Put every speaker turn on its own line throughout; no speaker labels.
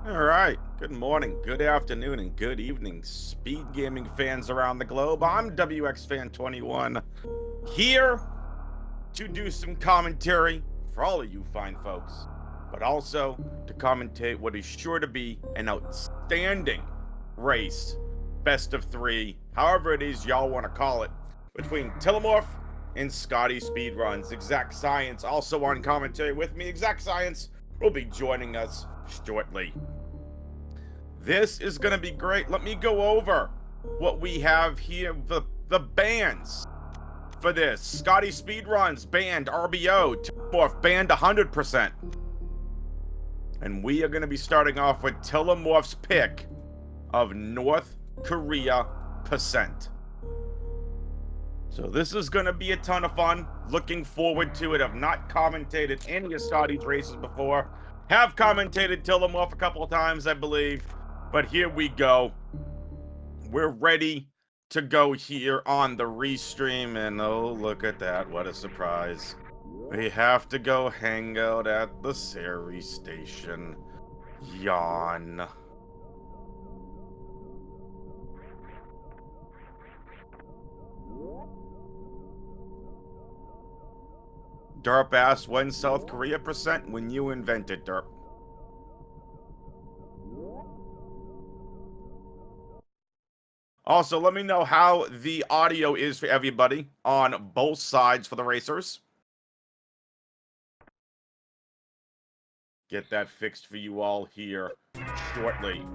All right. Good morning, good afternoon, and good evening, speed gaming fans around the globe. I'm WX Fan 21 here to do some commentary for all of you fine folks, but also to commentate what is sure to be an outstanding race, best of three, however it is y'all want to call it, between Tilimorf and Scotty Speedruns. Exact Science also on commentary with me. Exact Science will be joining us shortly. This is going to be great. Let me go over what we have here. The bands for this. Scotty Speedruns, banned RBO. Tilimorf, banned 100%. And we are going to be starting off with Tilimorf's pick of North Korea percent. So this is going to be a ton of fun. Looking forward to it. I've not commentated any of Scotty's races before. Have commentated Tilimorf a couple of times, I believe. But here we go. We're ready to go here on the restream. And oh, look at that. What a surprise. We have to go hang out at the series station. Yawn. Derp asked, when South Korea percent? When you invented Derp. Also, let me know how the audio is for everybody on both sides for the racers. Get that fixed for you all here shortly.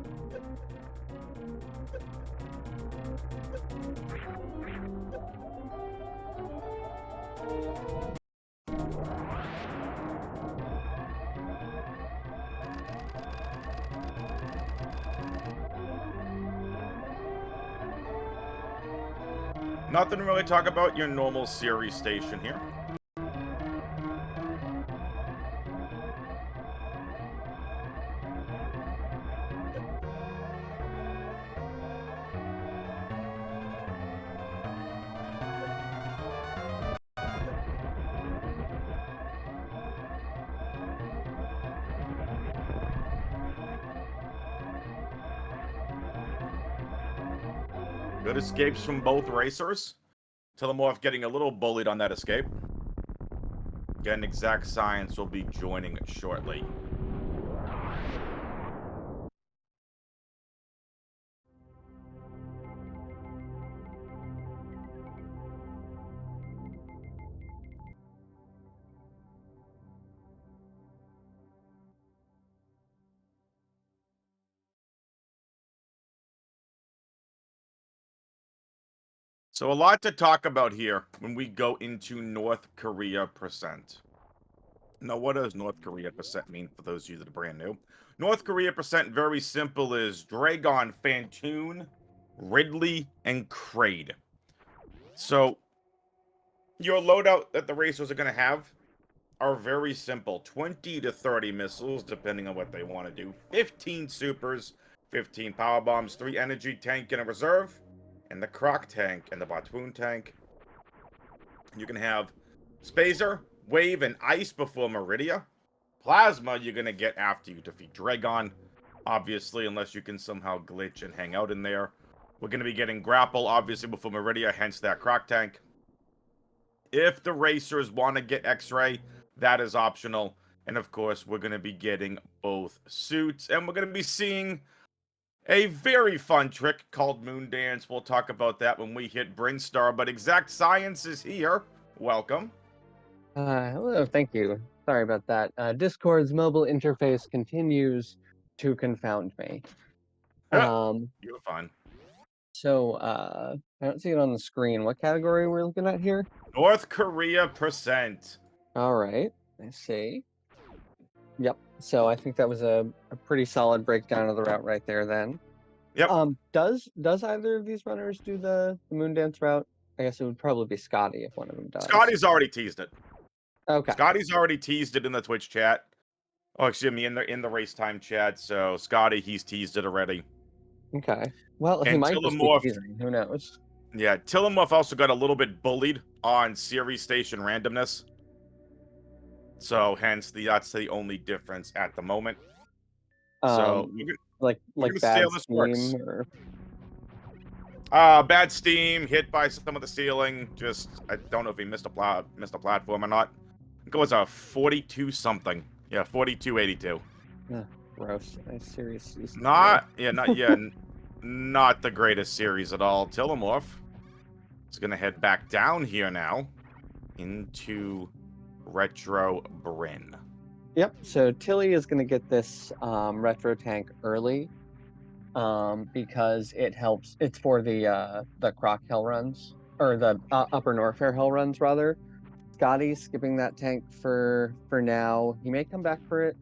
Nothing to really talk about, your normal series station here. Good escapes from both racers. Tilimorf getting a little bullied on that escape. Again, Exact Science will be joining shortly. So a lot to talk about here when we go into North Korea percent. Now, what does North Korea percent mean for those of you that are brand new? North Korea percent, very simple, is Dragon, Fantoon, Ridley, and Kraid. So your loadout that the racers are going to have are very simple. 20 to 30 missiles, depending on what they want to do. 15 supers, 15 power bombs, 3 energy tank in a reserve, and the croc tank and the Batoon tank. You can have Spazer, Wave, and Ice before Meridia. Plasma you're going to get after you defeat Dragon, obviously, unless you can somehow glitch and hang out in there. We're going to be getting Grapple, obviously, before Meridia, hence that croc tank. If the racers want to get X-Ray, that is optional. And of course, we're going to be getting both suits. And we're going to be seeing a very fun trick called Moon Dance. We'll talk about that when we hit Brinstar. But Exact Science is here. Welcome.
Hello, thank you. Sorry about that. Discord's mobile interface continues to confound me.
You're fine.
I don't see it on the screen. What category we're looking at here?
North Korea percent.
All right, I see. Yep. So I think that was a pretty solid breakdown of the route right there. Then.
Yep.
Does either of these runners do the moon dance route? I guess it would probably be Scotty if one of them does.
Scotty's already teased it.
Okay.
Scotty's already teased it in the Twitch chat. Oh, excuse me, in the race time chat. So Scotty, he's teased it already.
Okay. Well, he
And
might just be
Tilimorf,
teasing. Who knows?
yeah, Tilimorf also got a little bit bullied on series station randomness. So hence that's the only difference at the moment. So
Like
we're gonna see
bad
how this works.
steam or
Bad steam, hit by some of the ceiling. Just I don't know if he missed a platform or not. I think it was a 42 something. Yeah, 4282.
gross. I seriously.
Not the greatest series at all. Tilimorf is gonna head back down here now into Retro Bryn.
Yep. So Tilly is going to get this retro tank early, because it helps. It's for the Croc Hell runs or the Upper Norfair Hell runs rather. Scotty's skipping that tank for now. He may come back for it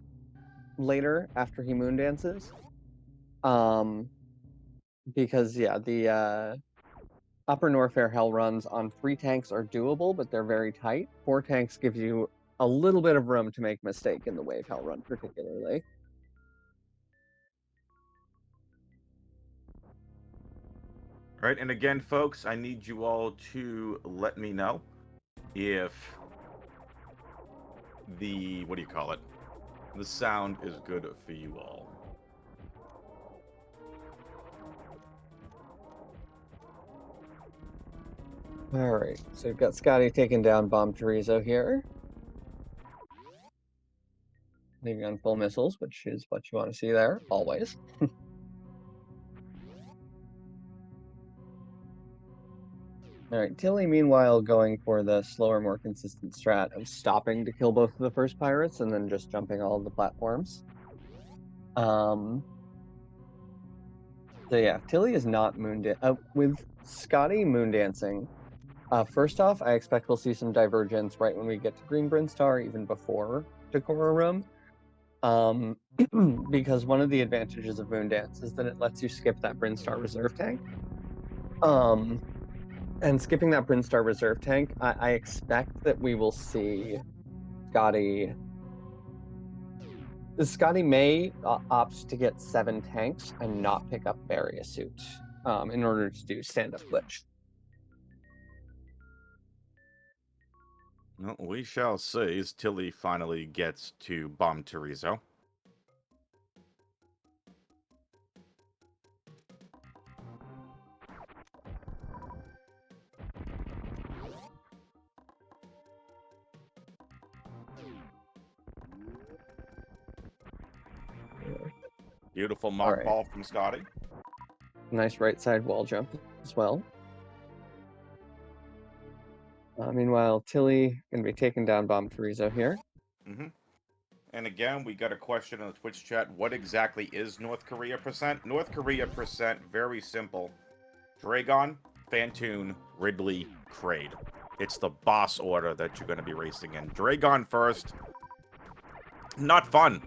later after he moon dances. Because yeah, the Upper Norfair Hell runs on 3 tanks are doable, but they're very tight. 4 tanks gives you a little bit of room to make mistake in the Wave Hell run, particularly.
Right, and again, folks, I need you all to let me know if the the sound is good for you all.
All right, so we've got Scotty taking down Bomb Chorizo here. Leaving on full missiles, which is what you want to see there, always. All right, Tilly, meanwhile, going for the slower, more consistent strat of stopping to kill both of the first pirates and then just jumping all of the platforms. So yeah, Tilly is not with Scotty moon dancing. First off, I expect we'll see some divergence right when we get to Green Brinstar, even before Decora Room. Because one of the advantages of moon dance is that it lets you skip that Brinstar reserve tank. And skipping that Brinstar reserve tank, I expect that we will see Scotty. Scotty may opt to get 7 tanks and not pick up Barrier Suit in order to do stand-up glitch.
Well, we shall see as Tilly finally gets to Bomb Chorizo. Beautiful mock ball from Scotty.
Nice right side wall jump as well. Meanwhile, Tilly going to be taking down Bomb Chorizo here.
And again, we got a question in the Twitch chat. What exactly is North Korea percent? North Korea percent, very simple. Dragon, Fantoon, Ridley, Kraid. It's the boss order that you're going to be racing in. Dragon first. Not fun.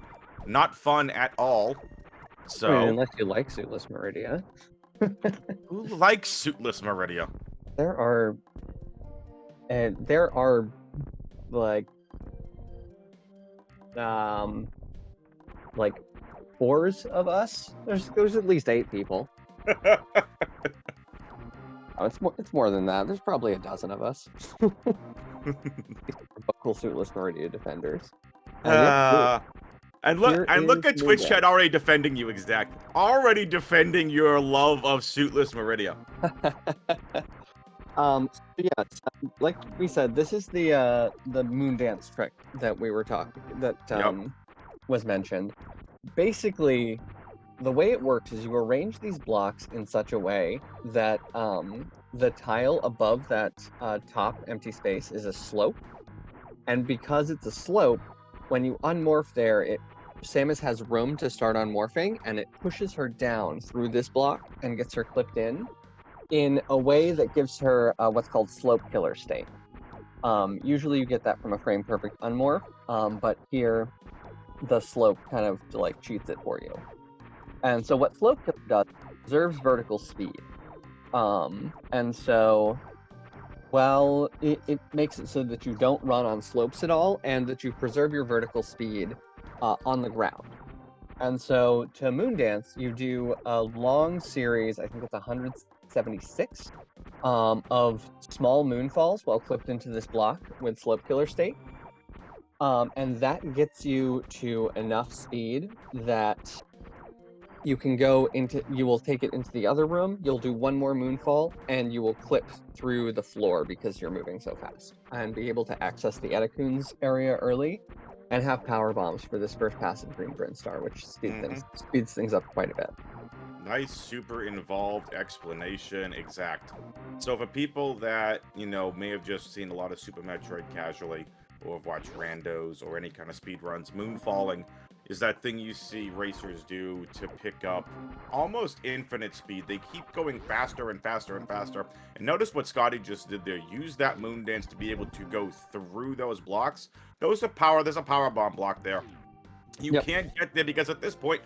Not fun at all. So,
I mean, unless you like Suitless Meridia.
Who likes Suitless Meridia?
There are like 4s of us. There's at least 8 people. Oh, it's more than that. There's probably a dozen of us. Cool Suitless Meridia defenders.
And look at Twitch chat already defending you exactly. Already defending your love of Suitless Meridia.
Yeah, like we said, this is the moon dance trick that we were talking was mentioned. Basically, the way it works is you arrange these blocks in such a way that the tile above that top empty space is a slope, and because it's a slope, when you unmorph there, Samus has room to start unmorphing, and it pushes her down through this block and gets her clipped in a way that gives her what's called slope killer state. Usually you get that from a frame perfect unmorph, but here the slope kind of like cheats it for you. And so what slope killer does, preserves vertical speed. And so, well, it makes it so that you don't run on slopes at all, and that you preserve your vertical speed on the ground. And so to moon dance, you do a long series, I think it's 176, of small moonfalls while clipped into this block with slope killer state. And that gets you to enough speed that you can go into, you will take it into the other room, you'll do one more moonfall, and you will clip through the floor because you're moving so fast, and be able to access the Etecoons area early, and have power bombs for this first pass of Green Grin Star, which speeds things up quite a bit.
Nice, super involved explanation. Exact. So for people that, may have just seen a lot of Super Metroid casually, or have watched randos or any kind of speedruns, moonfalling is that thing you see racers do to pick up almost infinite speed. They keep going faster and faster and faster. And notice what Scotty just did there. Use that moon dance to be able to go through those blocks. There's a power bomb block there. You
Yep.
can't get there because at this point,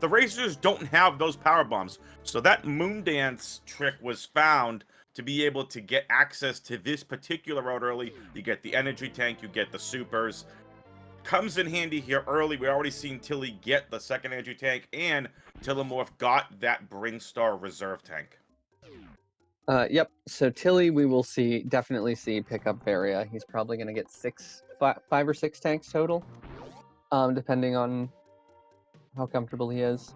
the racers don't have those power bombs. So that moon dance trick was found to be able to get access to this particular road early. You get the energy tank, you get the supers. Comes in handy here early. We already seen Tilly get the second energy tank, and Tilimorf got that Brinstar reserve tank.
Yep. So Tilly, we will definitely see pick up Varia. He's probably going to get five or six tanks total, depending on how comfortable he is.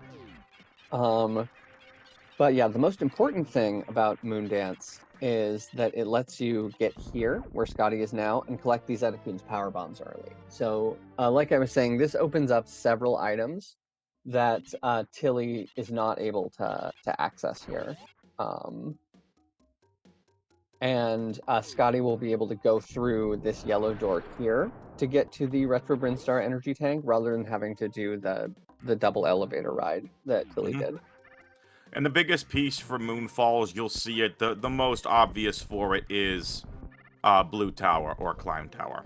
But yeah, the most important thing about Moondance is that it lets you get here, where Scotty is now, and collect these Etecoon's power bombs early. So, like I was saying, this opens up several items that Tilly is not able to access here. And Scotty will be able to go through this yellow door here to get to the Retro Brinstar energy tank, rather than having to do the double elevator ride that Tilly did.
And the biggest piece for Moonfalls, you'll see it, the most obvious for it is Blue Tower or Climb Tower.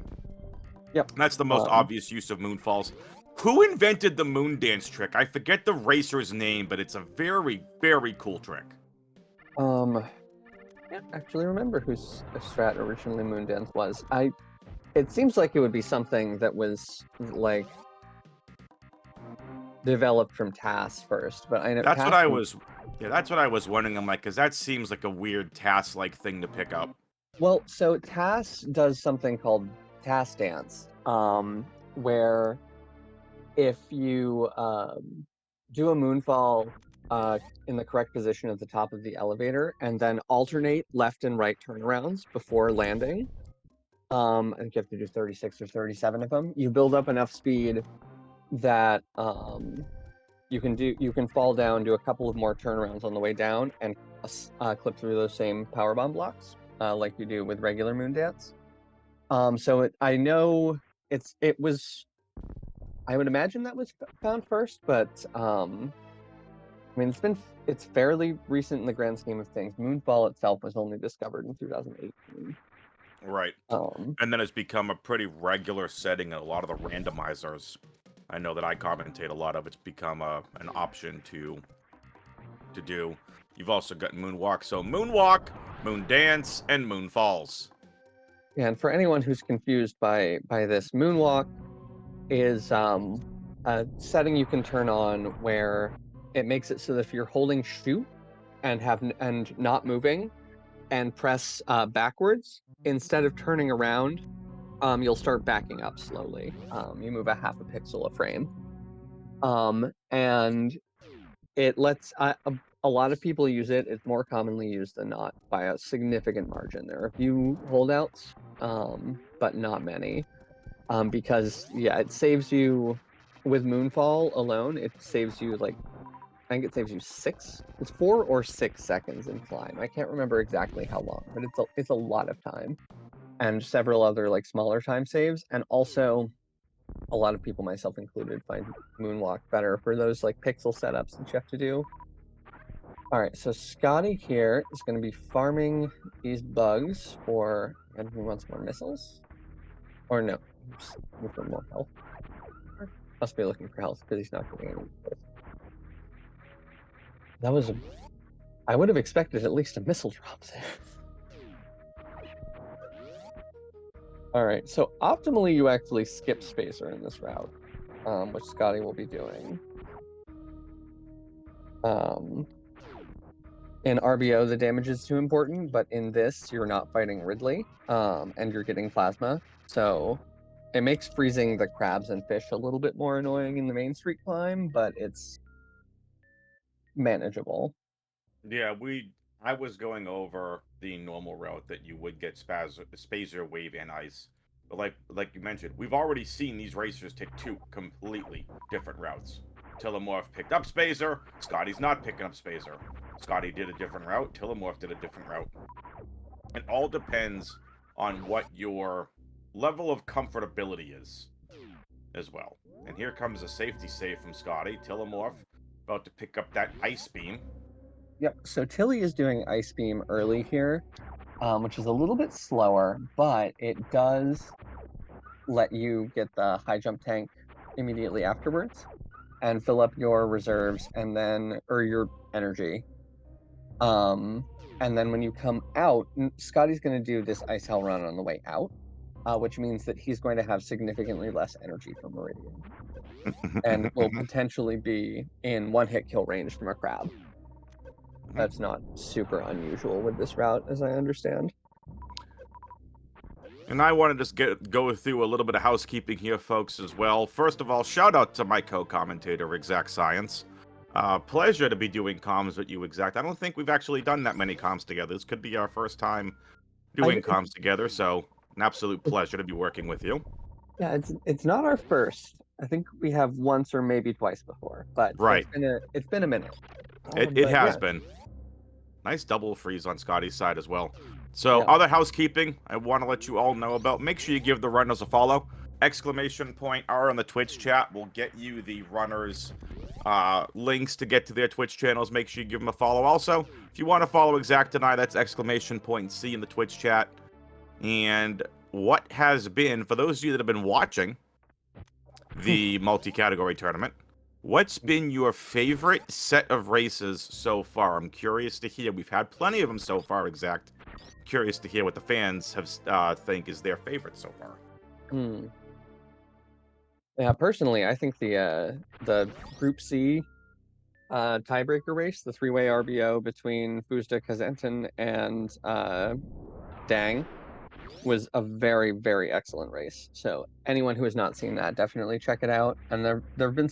Yep.
That's the most obvious use of Moonfalls. Who invented the moon dance trick? I forget the racer's name, but it's a very, very cool trick.
I can't actually remember whose strat originally Moondance was. It seems like it would be something that was like developed from TAS first, but I know
that's what I was wondering. I'm like, because that seems like a weird TAS-like thing to pick up.
Well, so TAS does something called TAS Dance, where if you do a moonfall in the correct position at the top of the elevator, and then alternate left and right turnarounds before landing, I think you have to do 36 or 37 of them, you build up enough speed that you can fall down, do a couple of more turnarounds on the way down, and clip through those same power bomb blocks like you do with regular Moondance. So I know I would imagine that was found first, but I mean it's fairly recent in the grand scheme of things. Moonfall itself was only discovered in 2018.
Right. And then it's become a pretty regular setting in a lot of the randomizers. I know that I commentate a lot of. It's become an option to do. You've also got Moonwalk. So Moonwalk, Moondance, and Moonfalls.
Yeah, and for anyone who's confused by this, Moonwalk is a setting you can turn on where it makes it so that if you're holding shoot and not moving and press backwards, instead of turning around, you'll start backing up slowly. You move a half a pixel a frame. And it lets a lot of people use it. It's more commonly used than not by a significant margin. There are a few holdouts, but not many. Because yeah, it saves you with Moonfall alone. It saves you I think it saves you 4 or 6 seconds in climb. I can't remember exactly how long, but it's a lot of time, and several other smaller time saves. And also, a lot of people, myself included, find Moonwalk better for those pixel setups that you have to do. All right, so Scotty here is going to be farming these bugs for, and he wants more missiles, or no, looking for more health. Must be looking for health because he's not getting any. I would have expected at least a missile drop there. All right, so optimally you actually skip Spacer in this route, which Scotty will be doing. In RBO, the damage is too important, but in this, you're not fighting Ridley, and you're getting plasma, so it makes freezing the crabs and fish a little bit more annoying in the main street climb, but it's manageable.
Yeah, I was going over the normal route that you would get Spazer, Wave, and Ice. But like you mentioned, we've already seen these racers take two completely different routes. Tilimorf picked up Spazer, Scotty's not picking up Spazer. Scotty did a different route, Tilimorf did a different route. It all depends on what your level of comfortability is as well. And here comes a safety save from Scotty. Tilimorf about to pick up that Ice Beam.
Yep. So Tilly is doing Ice Beam early here, which is a little bit slower, but it does let you get the high jump tank immediately afterwards and fill up your reserves and then or your energy. And then when you come out, Scotty's going to do this Ice Hell run on the way out, which means that he's going to have significantly less energy from Meridian and will potentially be in one-hit kill range from a crab. That's not super unusual with this route, as I understand.
And I want to just go through a little bit of housekeeping here, folks, as well. First of all, shout out to my co-commentator, Exact Science. Pleasure to be doing comms with you, Exact. I don't think we've actually done that many comms together. This could be our first time doing comms together, so an absolute pleasure to be working with you.
Yeah, it's not our first. I think we have once or maybe twice before, but
right.
It's been a minute.
It has been. Nice double freeze on Scotty's side as well. So, other housekeeping I want to let you all know about. Make sure you give the runners a follow. Exclamation point R on the Twitch chat will get you the runners' links to get to their Twitch channels. Make sure you give them a follow. Also, if you want to follow Exact and I, that's exclamation point C in the Twitch chat. And what has been, for those of you that have been watching the multi-category tournament, what's been your favorite set of races so far? I'm curious to hear. We've had plenty of them so far, Exact. Curious to hear what the fans have think is their favorite so far.
Yeah, personally, I think the Group C tiebreaker race, the three-way RBO between Fuzda, Kazentin, and Dang, was a very, very excellent race. So anyone who has not seen that, definitely check it out. And there have been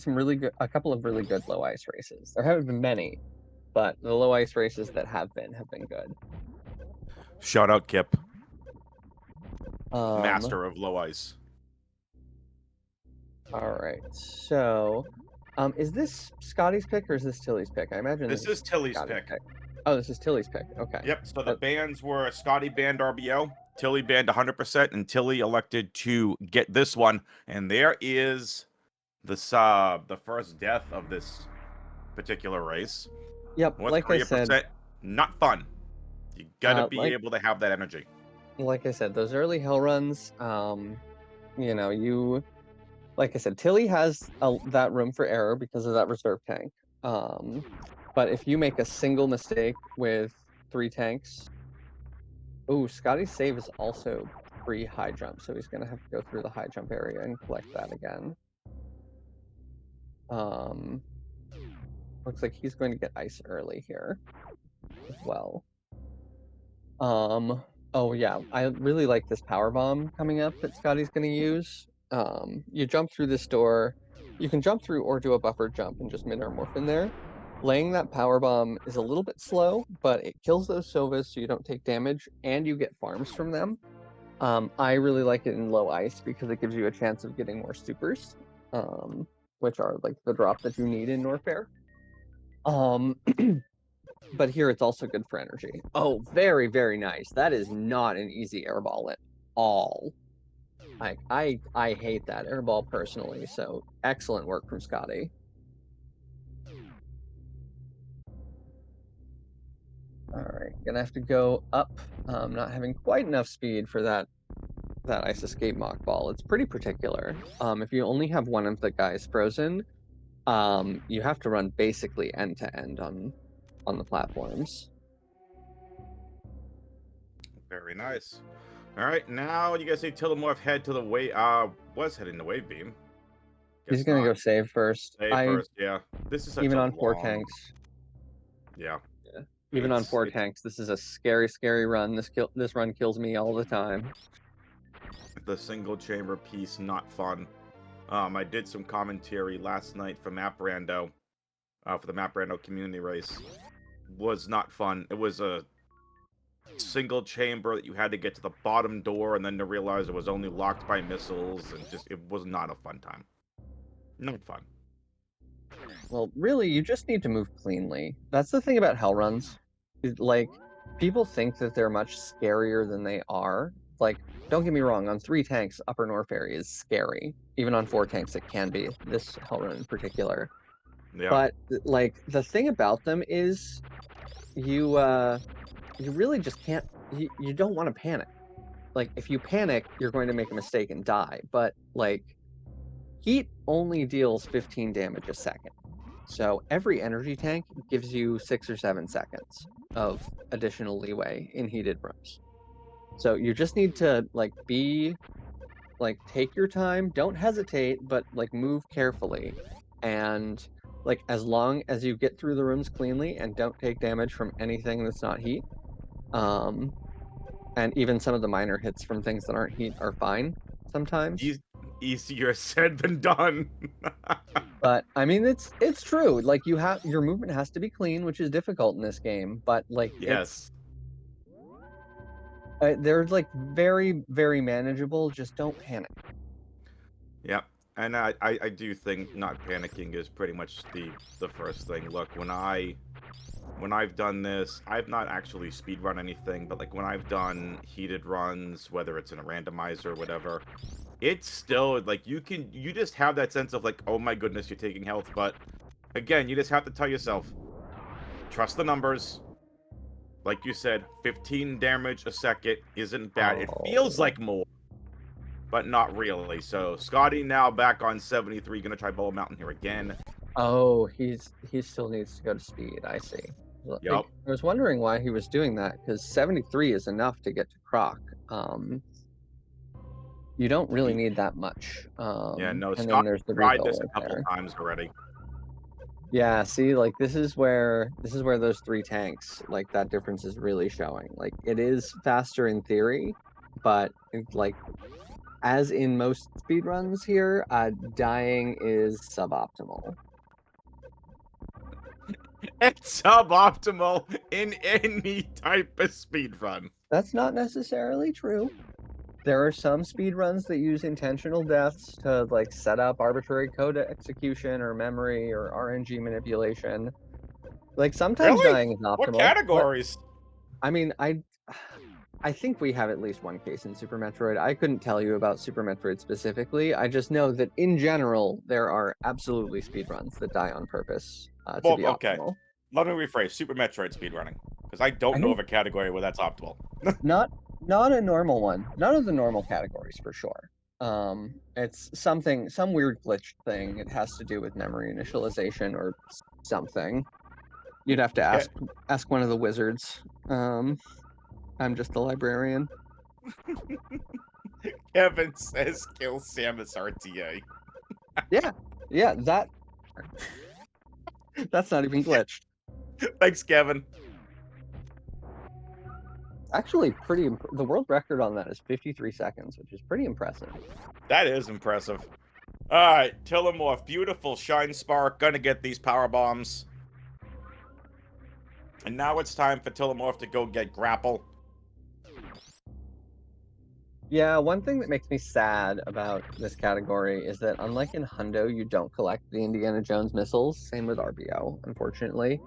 a couple of really good low ice races. There haven't been many, but the low ice races that have been good.
Shout out Kip, master of low ice.
All right, so is this Scotty's pick or is this Tilly's pick? I imagine
this is Tilly's pick.
Oh, this is Tilly's pick. Okay.
Yep. So the bans were Scotty banned RBO, Tilly banned 100%, and Tilly elected to get this one. And there is the first death of this particular race.
Yep.
North
like
Korea
I said,
not fun. You gotta be able to have that energy.
Like I said, those early hell runs, like I said, Tilly has that room for error because of that reserve tank. But if you make a single mistake with 3 tanks, Scotty's save is also pre-high jump, so he's gonna have to go through the high jump area and collect that again. Looks like he's going to get ice early here as well. Oh yeah, I really like this power bomb coming up that Scotty's gonna use. You jump through this door. You can jump through or do a buffer jump and just mid-air morph in there. Laying that power bomb is a little bit slow, but it kills those Sovas so you don't take damage and you get farms from them. I really like it in low ice because it gives you a chance of getting more supers, which are like the drop that you need in Norfair. But here it's also good for energy. Oh, very, very nice. That is not an easy airball at all. I hate that airball personally, so excellent work from Scotty. Alright, gonna have to go up. Not having quite enough speed for that ice escape mock ball. It's pretty particular. If you only have one of the guys frozen, you have to run basically end to end on the platforms.
Very nice. All right, now you guys see Tilimorf head to the wave. Was heading the wave beam.
He's gonna go save first.
First, yeah. This is such
even
a
on 4 tanks.
Yeah.
Even on 4 tanks, this is a scary, scary run. This run kills me all the time.
The single chamber piece, not fun. I did some commentary last night from App Rando. for the Map Rando community race was not fun. It was a single chamber that you had to get to the bottom door and then to realize it was only locked by missiles, and just it was not a fun time. Not fun.
Well, really, you just need to move cleanly. That's the thing about hell runs. Like, people think that they're much scarier than they are. Like, don't get me wrong, on 3 tanks, Upper North area is scary. Even on 4 tanks, it can be, this hell run in particular.
Yeah.
But, like, the thing about them is you really just can't, you don't want to panic. Like, if you panic, you're going to make a mistake and die. But, like, heat only deals 15 damage a second. So every energy tank gives you 6 or 7 seconds of additional leeway in heated rooms. So you just need to take your time, don't hesitate, but like move carefully. And like as long as you get through the rooms cleanly and don't take damage from anything that's not heat, and even some of the minor hits from things that aren't heat are fine sometimes.
Easier said than done.
But I mean, it's true. Like your movement has to be clean, which is difficult in this game. But like,
Yes.
they're like very, very manageable. Just don't panic.
Yep. And I do think not panicking is pretty much the first thing. Look, when I've done this, I've not actually speedrun anything, but like when I've done heated runs, whether it's in a randomizer or whatever, it's still like you just have that sense of like, oh my goodness, you're taking health. But again, you just have to tell yourself, trust the numbers. Like you said, 15 damage a second isn't bad. It feels like more, but not really. So Scotty now back on 73, gonna try Bowl Mountain here again.
Oh, he still needs to go to speed. I see.
Yep.
I was wondering why he was doing that, because 73 is enough to get to Croc. You don't really need that much.
Yeah, no,
and then
Scott
there's the
tried
rebuild
this a
right
couple
there.
times already.
Yeah, see, like this is where those 3 tanks, like that difference is really showing. Like it is faster in theory, but like as in most speedruns here, dying is suboptimal.
It's suboptimal in any type of speedrun.
That's not necessarily true. There are some speedruns that use intentional deaths to like set up arbitrary code execution or memory or RNG manipulation. Like sometimes
Really?
dying is optimal.
What categories?
I mean, I think we have at least one case in Super Metroid. I couldn't tell you about Super Metroid specifically. I just know that in general, there are absolutely speedruns that die on purpose to be optimal.
Let me rephrase Super Metroid speedrunning, because I don't know of a category where that's optimal.
not a normal one. None of the normal categories for sure. It's some weird glitch thing. It has to do with memory initialization or something. You'd have to ask one of the wizards. I'm just the librarian.
Kevin says kill Samus RTA.
Yeah, that's not even glitched.
Thanks, Kevin.
Actually, the world record on that is 53 seconds, which is pretty impressive.
That is impressive. All right, Tilimorf, beautiful Shine Spark, gonna get these power bombs. And now it's time for Tilimorf to go get Grapple.
Yeah, one thing that makes me sad about this category is that unlike in Hundo, you don't collect the Indiana Jones missiles. Same with RBO, unfortunately.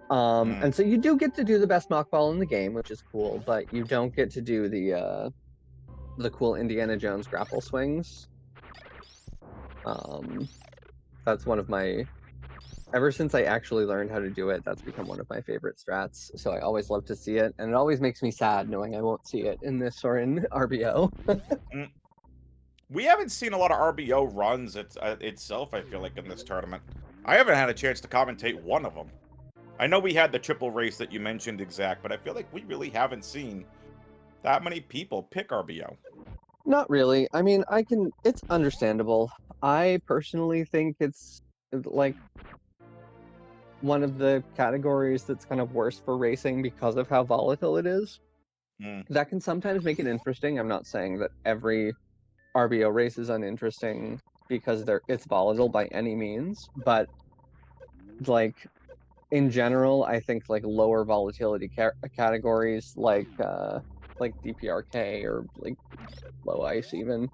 And so you do get to do the best knockball in the game, which is cool, but you don't get to do the cool Indiana Jones grapple swings. That's one of my... Ever since I actually learned how to do it, that's become one of my favorite strats. So I always love to see it, and it always makes me sad knowing I won't see it in this or in RBO.
We haven't seen a lot of RBO runs itself, I feel like, in this tournament. I haven't had a chance to commentate one of them. I know we had the triple race that you mentioned, Exact, but I feel like we really haven't seen that many people pick RBO.
Not really. I mean, it's understandable. I personally think it's like one of the categories that's kind of worse for racing because of how volatile it is. That can sometimes make it interesting. I'm not saying that every RBO race is uninteresting because it's volatile by any means, but like in general, I think like lower volatility categories like DPRK or like low ice even.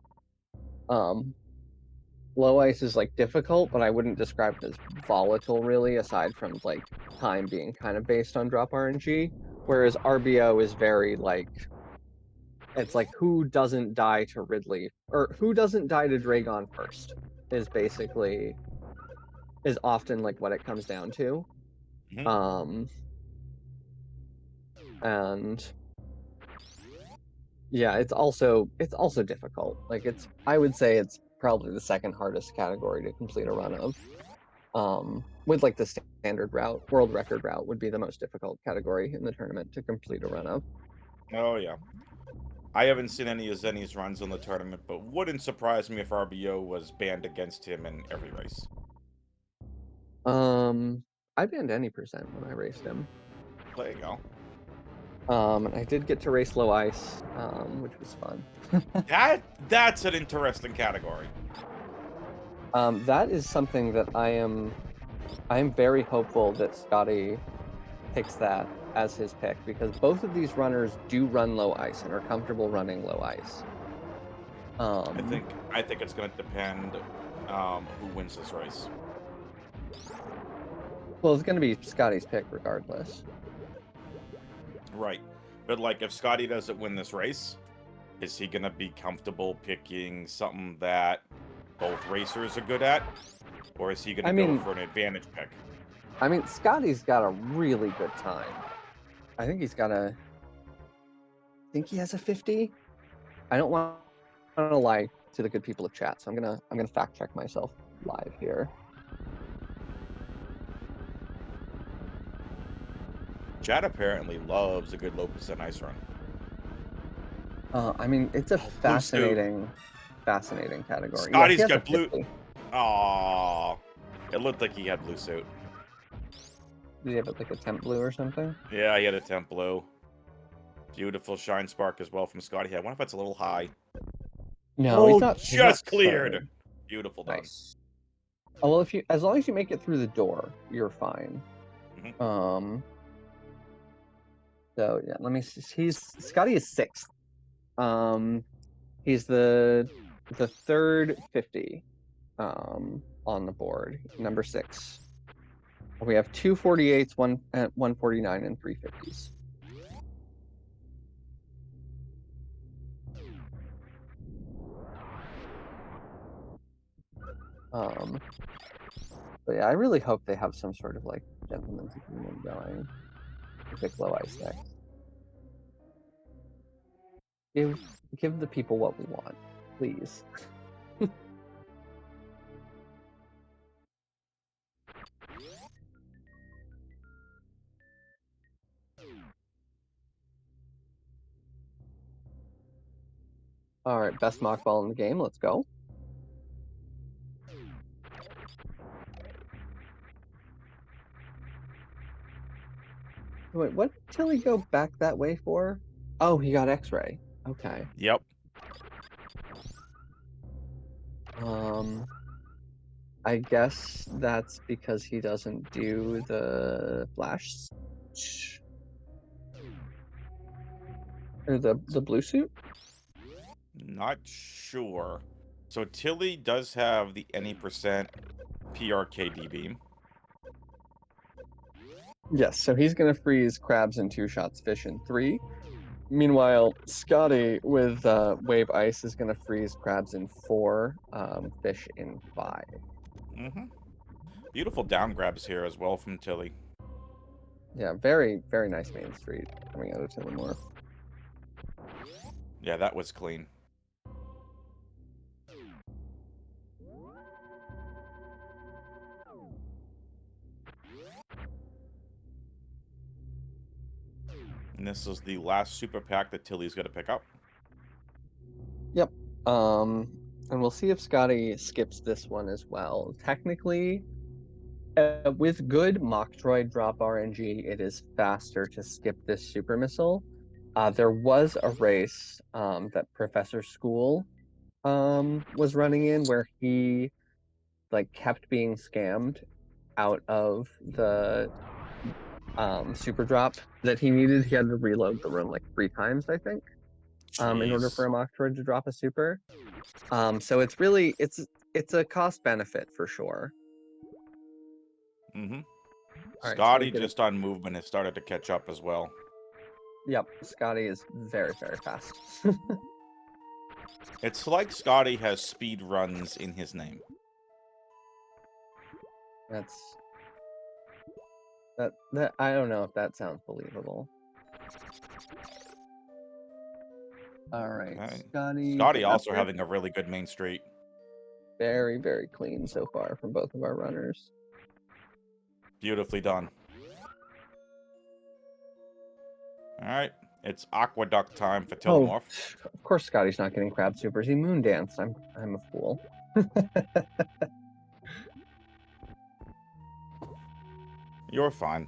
Low ice is like difficult, but I wouldn't describe it as volatile really, aside from like time being kind of based on drop RNG. Whereas RBO is very like, it's like who doesn't die to Ridley or who doesn't die to Dragon first is basically is often like what it comes down to.
Mhm.
And yeah, it's also difficult. Like I would say it's probably the second hardest category to complete a run of. With like the standard route, world record route would be the most difficult category in the tournament to complete a run of.
Oh yeah. I haven't seen any of Zenny's runs in the tournament, but wouldn't surprise me if RBO was banned against him in every race.
I banned any percent when I raced him.
There you go.
And I did get to race low ice, which was fun.
That's an interesting category.
That is something that I'm very hopeful that Scotty picks that as his pick because both of these runners do run low ice and are comfortable running low ice.
I think it's going to depend who wins this race.
Well, it's going to be Scotty's pick regardless.
Right. But like if Scotty doesn't win this race, is he going to be comfortable picking something that both racers are good at? Or is he going to go for an advantage pick?
I mean, Scotty's got a really good time. I think he's got a... I think he has a 50. I don't want to lie to the good people of chat, so I'm gonna fact check myself live here.
Chad apparently loves a good low percent ice run.
I mean, it's a fascinating category.
Scotty's
yeah,
got blue. Aww. It looked like he had blue suit.
Did he have like a temp blue or something?
Yeah, he had a temp blue. Beautiful shine spark as well from Scotty. I wonder if that's a little high.
No, he's not.
Just
he's not
cleared.
started.
Beautiful done.
Nice. Oh well, as long as you make it through the door, you're fine.
Mm-hmm.
So yeah, let me see. Scotty is 6th. He's the third 50 on the board, number 6. We have 2 48s, 149, and 3 50s. But yeah, I really hope they have some sort of like gentleman's agreement going to pick low ice next. Give the people what we want, please. All right, best mock ball in the game. Let's go. Wait, what did Tilly go back that way for? Oh, he got X-ray. Okay.
Yep.
I guess that's because he doesn't do the flash or the blue suit.
Not sure. So Tilly does have the any percent PRKD beam.
Yes, so he's gonna freeze crabs in 2 shots, fish in 3. Meanwhile, Scotty with wave ice is gonna freeze crabs in 4, fish in 5.
Mm-hmm. Beautiful down grabs here as well from Tilly.
Yeah, very, very nice main street coming out of Tilimorf.
Yeah, that was clean. And this is the last super pack that Tilly's going to pick up.
Yep. And we'll see if Scotty skips this one as well. Technically, with good Metroid drop RNG, it is faster to skip this super missile. There was a race that Professor School was running in where he like kept being scammed out of the super drop that he needed. He had to reload the room like 3 times, I think, in order for a Metroid to drop a super. So it's really it's a cost benefit for sure.
Mm-hmm.
All right,
Scotty just on movement has started to catch up as well.
Yep, Scotty is very, very fast.
It's like Scotty has speed runs in his name.
That I don't know if that sounds believable. All right,
Okay.
Scotty.
Scotty also having a really good main street.
Very, very clean so far from both of our runners.
Beautifully done. All right, it's aqueduct time for Tilimorf.
Oh, of course Scotty's not getting crab supers. He moon danced. I'm a fool.
You're fine.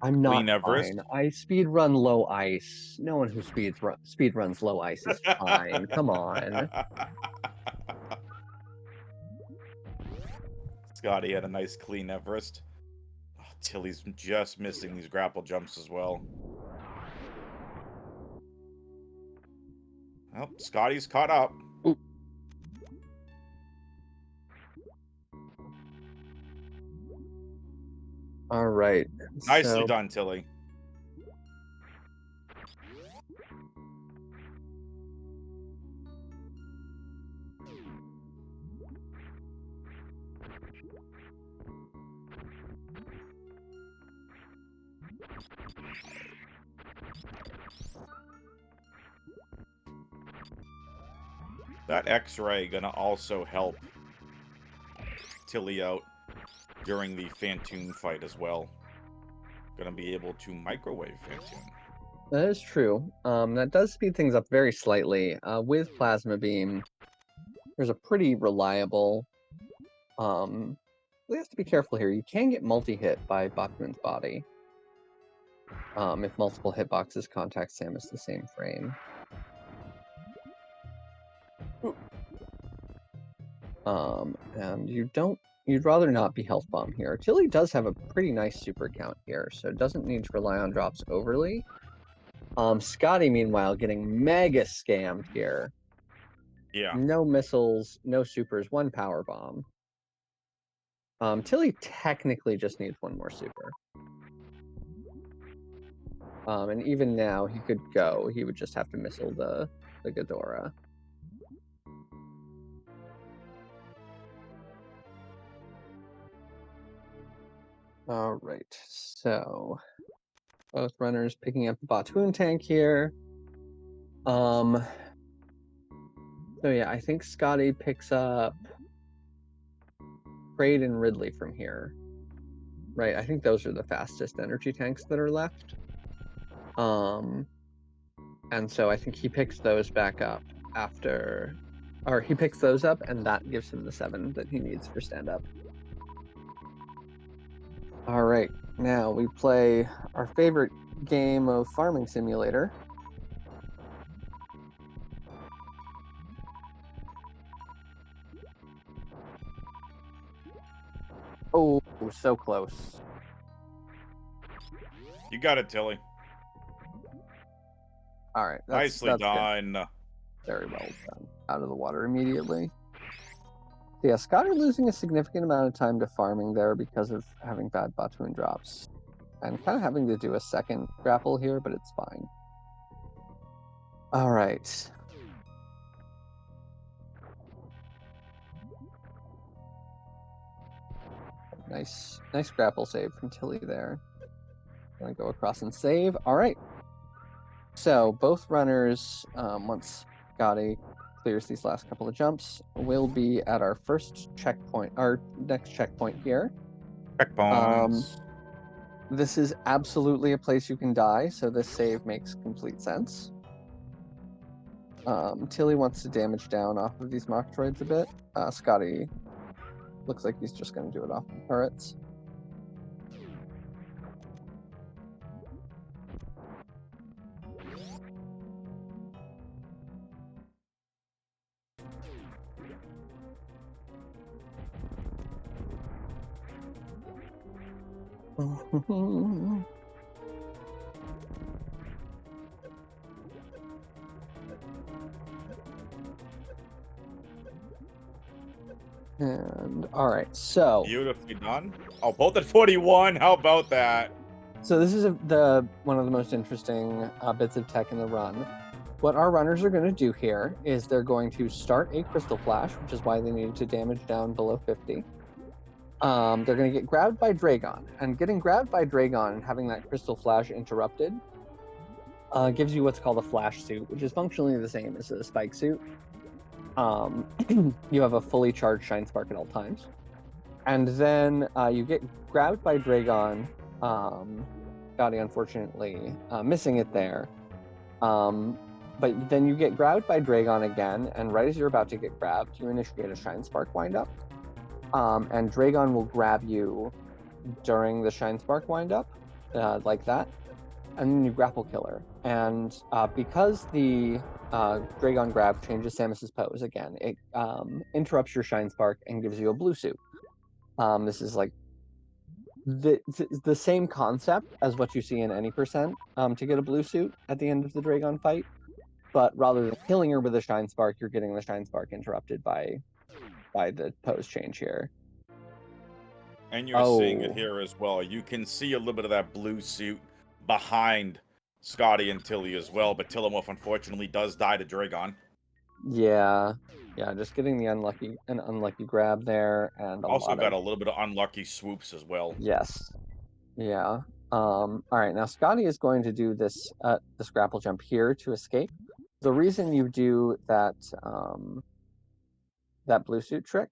I'm not
Clean Everest.
fine. I speed run low ice. No one who speed runs low ice is fine. Come on.
Scotty had a nice clean Everest. Oh, Tilly's just missing these grapple jumps as well. Well, Scotty's caught up.
Ooh. All right.
Nicely done, Tilly. That X-ray gonna also help Tilly out during the Phantoon fight as well. Gonna be able to microwave Phantoon.
That is true. That does speed things up very slightly. With Plasma Beam, there's a pretty reliable. We have to be careful here. You can get multi-hit by Bachman's body. If multiple hitboxes contact Samus the same frame. And you'd rather not be health bomb here. Tilly does have a pretty nice super count here, so it doesn't need to rely on drops overly. Scotty, meanwhile, getting mega scammed here.
Yeah.
No missiles, no supers, 1 power bomb. Tilly technically just needs 1 more super. And even now, he could go. He would just have to missile the Ghidorah. All right, so both runners picking up the Batoon tank here. So yeah, I think Scotty picks up Kraid and Ridley from here. Right, I think those are the fastest energy tanks that are left. And so I think he picks those back up after, or he picks those up, and that gives him the 7 that he needs for stand-up. All right, now we play our favorite game of Farming Simulator. Oh, so close.
You got it, Tilly.
All right,
Nicely done.
Good. Very well done. Out of the water immediately. So yeah, Scotty losing a significant amount of time to farming there because of having bad Batoon drops. And kind of having to do a second grapple here, but it's fine. All right. Nice grapple save from Tilly there. Gonna go across and save. All right. So both runners, once Scotty clears these last couple of jumps, will be at our first checkpoint, our next checkpoint here.
Checkpoints.
This is absolutely a place you can die, so this save makes complete sense. Tilly wants to damage down off of these Metroids a bit. Scotty looks like he's just going to do it off the turrets. And all right, so
Beautifully done. Oh, both at 41. How about that?
so this is one of the most interesting bits of tech in the run. What our runners are going to do here is they're going to start a crystal flash, which is why they needed to damage down below 50. They're going to get grabbed by Dragon, and getting grabbed by Dragon and having that crystal flash interrupted gives you what's called a flash suit, which is functionally the same as a spike suit. You have a fully charged shine spark at all times, and then you get grabbed by Dragon. Scotty unfortunately missing it there. But then you get grabbed by Dragon again, and right as you're about to get grabbed, you initiate a Shine Spark windup. And Dragon will grab you during the Shine Spark windup, like that. And then you grapple kill her. And because the Dragon grab changes Samus's pose again, it interrupts your Shine Spark and gives you a blue suit. This is like the same concept as what you see in any percent to get a blue suit at the end of the Dragon fight. But rather than killing her with a Shine Spark, you're getting the Shine Spark interrupted by the pose change here.
And you're seeing it here as well. You can see a little bit of that blue suit behind Scotty and Tilly as well, but Tilimorf unfortunately does die to Dragon.
Yeah, just getting the unlucky grab there, and
also got a little bit of unlucky swoops as well.
Yes. Yeah. All right, now Scotty is going to do this grapple jump here to escape. The reason you do that that blue suit trick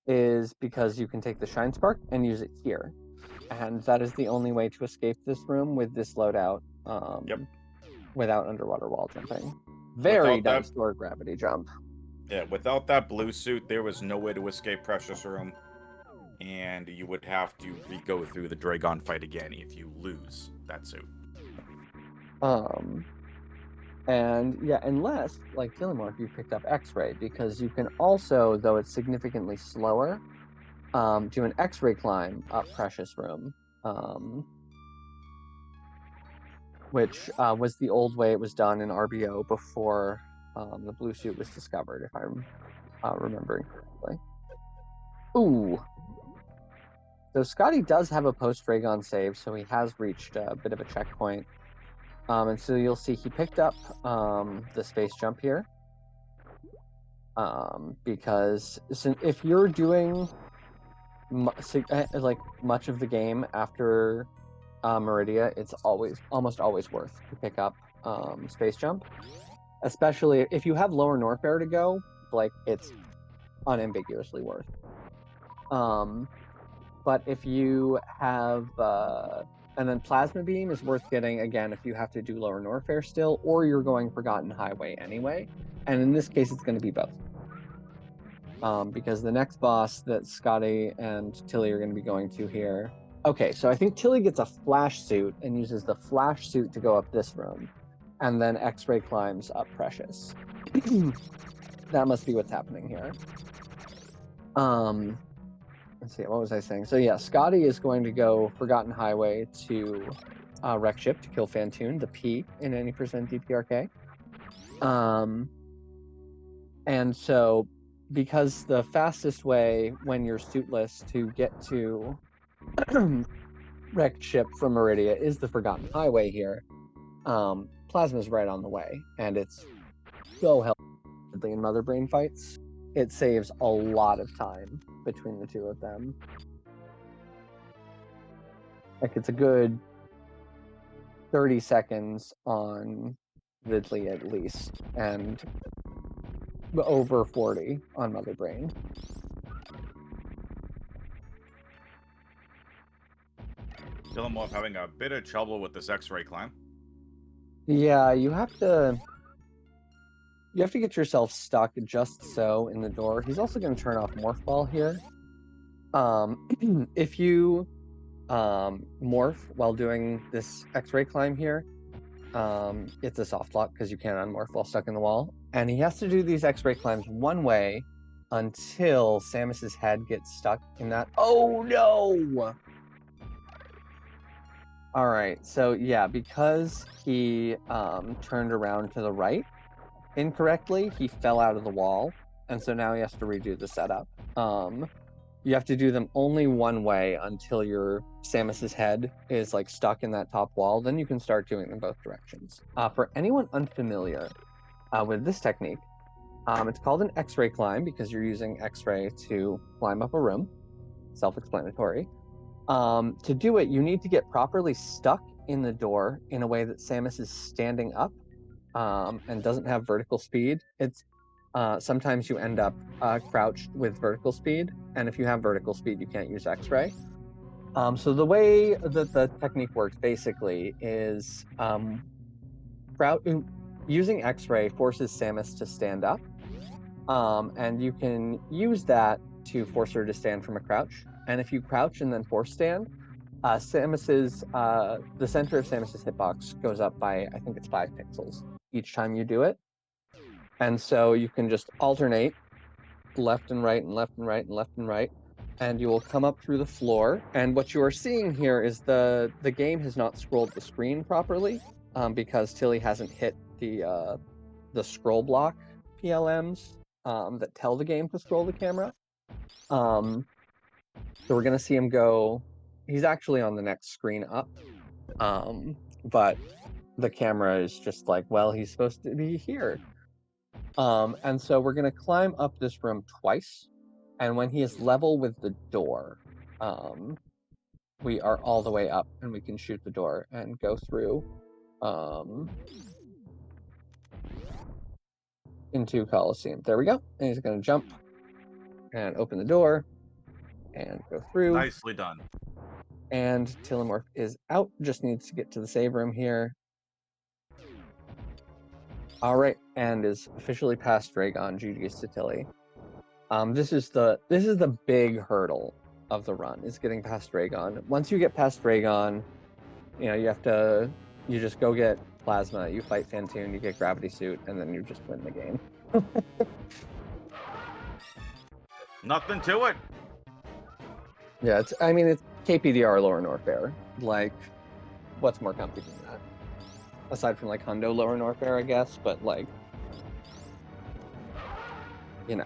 is because you can take the Shine Spark and use it here. And that is the only way to escape this room with this loadout without underwater wall jumping. Very nice door gravity jump.
Yeah, without that blue suit, there was no way to escape Precious Room. And you would have to re-go through the Dragon fight again if you lose that suit.
And yeah, unless, like Tilimorf, you picked up X-Ray, because you can also, though it's significantly slower, do an X-Ray climb up Precious Room, which was the old way it was done in RBO before the blue suit was discovered, if I'm remembering correctly. Ooh. So Scotty does have a post-Dragon save, so he has reached a bit of a checkpoint. And so you'll see he picked up the space jump here. Because if you're doing like much of the game after Meridia, it's almost always worth to pick up space jump. Especially if you have lower Norfair to go, like it's unambiguously worth. But if you have and then Plasma Beam is worth getting, again, if you have to do lower Norfair still, or you're going Forgotten Highway anyway. And in this case, it's going to be both. Because the next boss that Scotty and Tilly are going to be going to here... Okay, so I think Tilly gets a flash suit and uses the flash suit to go up this room. And then X-Ray climbs up Precious. That must be what's happening here. Let's see, what was I saying? So yeah, Scotty is going to go Forgotten Highway to Wreck Ship to kill Phantoon, the P in any percent DPRK. And so, because the fastest way when you're suitless to get to Wrecked Ship from Meridia is the Forgotten Highway here, Plasma's right on the way, and it's so helpful in Mother Brain fights. It saves a lot of time between the two of them. Like, it's a good 30 seconds on Ridley at least, and over 40 on Mother Brain.
Tilimorf having a bit of trouble with this X-Ray climb.
Yeah, you have to get yourself stuck just so in the door. He's also going to turn off Morph Ball here. If you morph while doing this X-Ray climb here, it's a soft lock because you can't unmorph while stuck in the wall. And he has to do these X-Ray climbs one way until Samus's head gets stuck in that. Oh no! All right, so yeah, because he turned around to the right incorrectly, he fell out of the wall, and so now he has to redo the setup. You have to do them only one way until your Samus's head is like stuck in that top wall. Then you can start doing them both directions. For anyone unfamiliar with this technique, it's called an X-ray climb because you're using X-ray to climb up a room. Self-explanatory. To do it, you need to get properly stuck in the door in a way that Samus is standing up and doesn't have vertical speed. It's sometimes you end up crouched with vertical speed, and if you have vertical speed, you can't use X-ray. So the way that the technique works basically is using X-ray forces Samus to stand up, and you can use that to force her to stand from a crouch. And if you crouch and then force stand, the center of Samus's hitbox goes up by, I think it's 5 pixels each time you do it. And so you can just alternate left and right and left and right and left and right, and you will come up through the floor. And what you are seeing here is the game has not scrolled the screen properly because Tilly hasn't hit the scroll block PLMs that tell the game to scroll the camera. So we're gonna see him go. He's actually on the next screen up, but the camera is just like, well, he's supposed to be here. And so we're gonna climb up this room twice, and when he is level with the door, we are all the way up, and we can shoot the door and go through into Coliseum. There we go. And he's gonna jump and open the door and go through.
Nicely done.
And Tilimorf is out. Just needs to get to the save room here. All right, and is officially past Dragon. GG's to Tilly. This is the big hurdle of the run, is getting past Dragon. Once you get past Dragon, you just go get Plasma, you fight Fantoon, you get Gravity Suit, and then you just win the game.
Nothing to it.
Yeah, it's KPDR Lower Norfair. Like, what's more comfy than that? Aside from like Hundo Lower Norfair, I guess, but like, you know.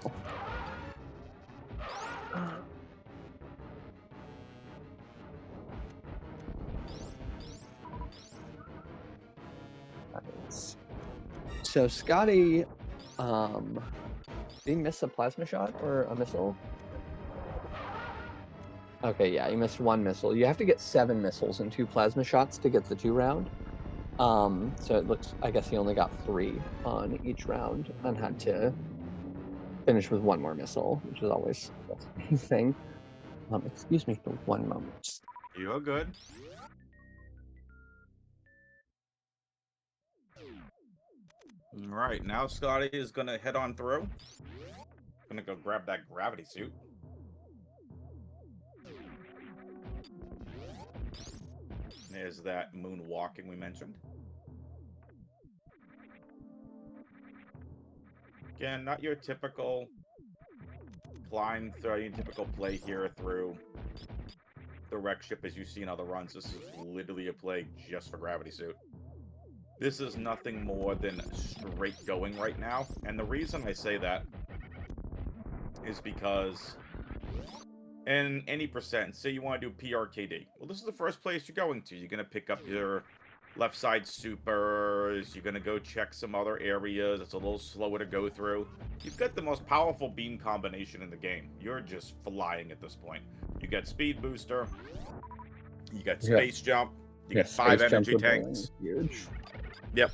So Scotty, did he miss a plasma shot or a missile? Okay, yeah, he missed 1 missile. You have to get 7 missiles and 2 plasma shots to get the 2 round. So it looks, I guess he only got 3 on each round and had to finish with 1 more missile, which is always a thing. Excuse me for 1 moment.
You're good. All right, now Scotty is gonna head on through. Gonna go grab that gravity suit. There's that moonwalking we mentioned. Again, not your typical climb through, your typical play here through the wreck ship as you see in other runs. This is literally a play just for gravity suit. This is nothing more than straight going right now. And the reason I say that is because in any percent, say you want to do PRKD. Well, this is the first place you're going to. You're going to pick up your left side supers. You're going to go check some other areas. It's a little slower to go through. You've got the most powerful beam combination in the game. You're just flying at this point. You got speed booster. You got space jump. You got 5 energy tanks.
Huge.
Yep.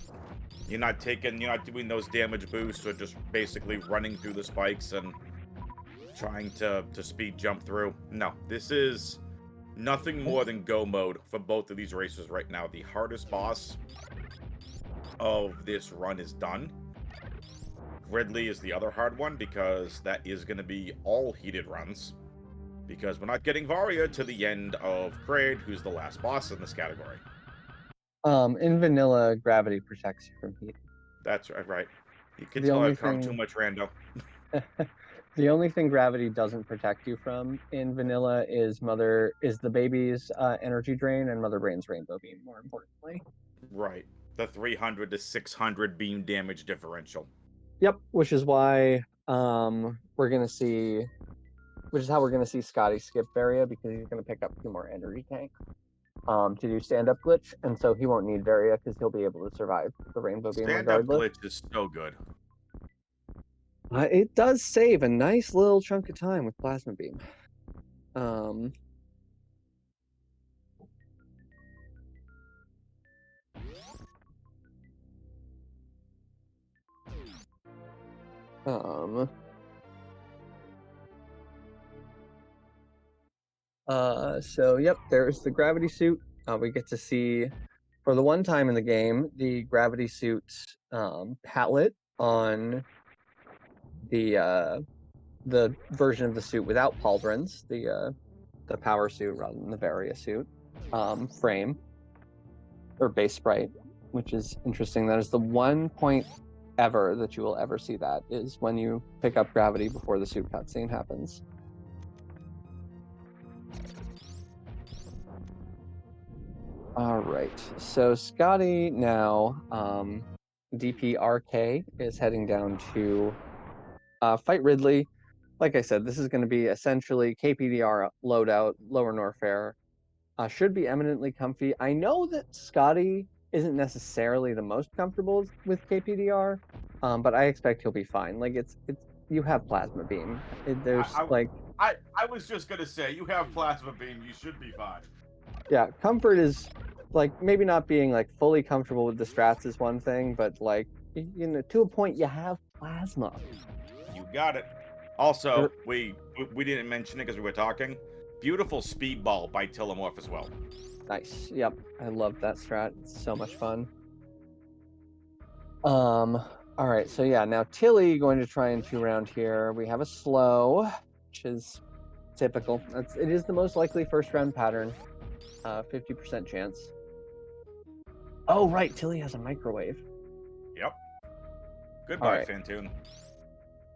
You're not doing those damage boosts or just basically running through the spikes and trying to speed jump through. No, this is nothing more than go mode for both of these races right now. The hardest boss of this run is done. Ridley is the other hard one because that is going to be all heated runs. Because we're not getting Varia to the end of Kraid, who's the last boss in this category.
In vanilla, gravity protects you from heat.
That's right. You can tell I've come too much rando.
The only thing gravity doesn't protect you from in vanilla is the baby's energy drain and Mother Brain's rainbow beam, more importantly.
Right. The 300 to 600 beam damage differential.
Yep, which is why we're gonna see, which is how we're gonna see Scotty skip Varia, because he's gonna pick up 2 more energy tank to do stand-up glitch, and so he won't need Varia because he'll be able to survive the rainbow beam
Stand-up
regardless.
glitch is so good.
It does save a nice little chunk of time with plasma beam. So yep, there's the gravity suit. We get to see, for the one time in the game, the gravity suit palette on the version of the suit without pauldrons, the power suit rather than the Varia suit frame or base sprite, which is interesting. That is the one point ever that you will ever see that, is when you pick up gravity before the suit cutscene happens. All right, so Scotty now, DPRK, is heading down to fight Ridley. Like I said, this is going to be essentially KPDR loadout, Lower Norfair. Should be eminently comfy. I know that Scotty isn't necessarily the most comfortable with KPDR, but I expect he'll be fine. Like it's you have plasma beam.
I was just gonna say, you have plasma beam, you should be fine.
Yeah, comfort is like maybe not being like fully comfortable with the strats is one thing, but like to a point you have plasma.
You got it. Also, we didn't mention it because we were talking. Beautiful speedball by Tilimorf as well.
Nice. Yep, I love that strat. It's so much fun. All right, so yeah, now Tilly going to try and 2-round here. We have a slow, which is typical. It is the most likely first round pattern. 50% chance. Oh right, Tilly has a microwave.
Yep. Goodbye, Fantoon.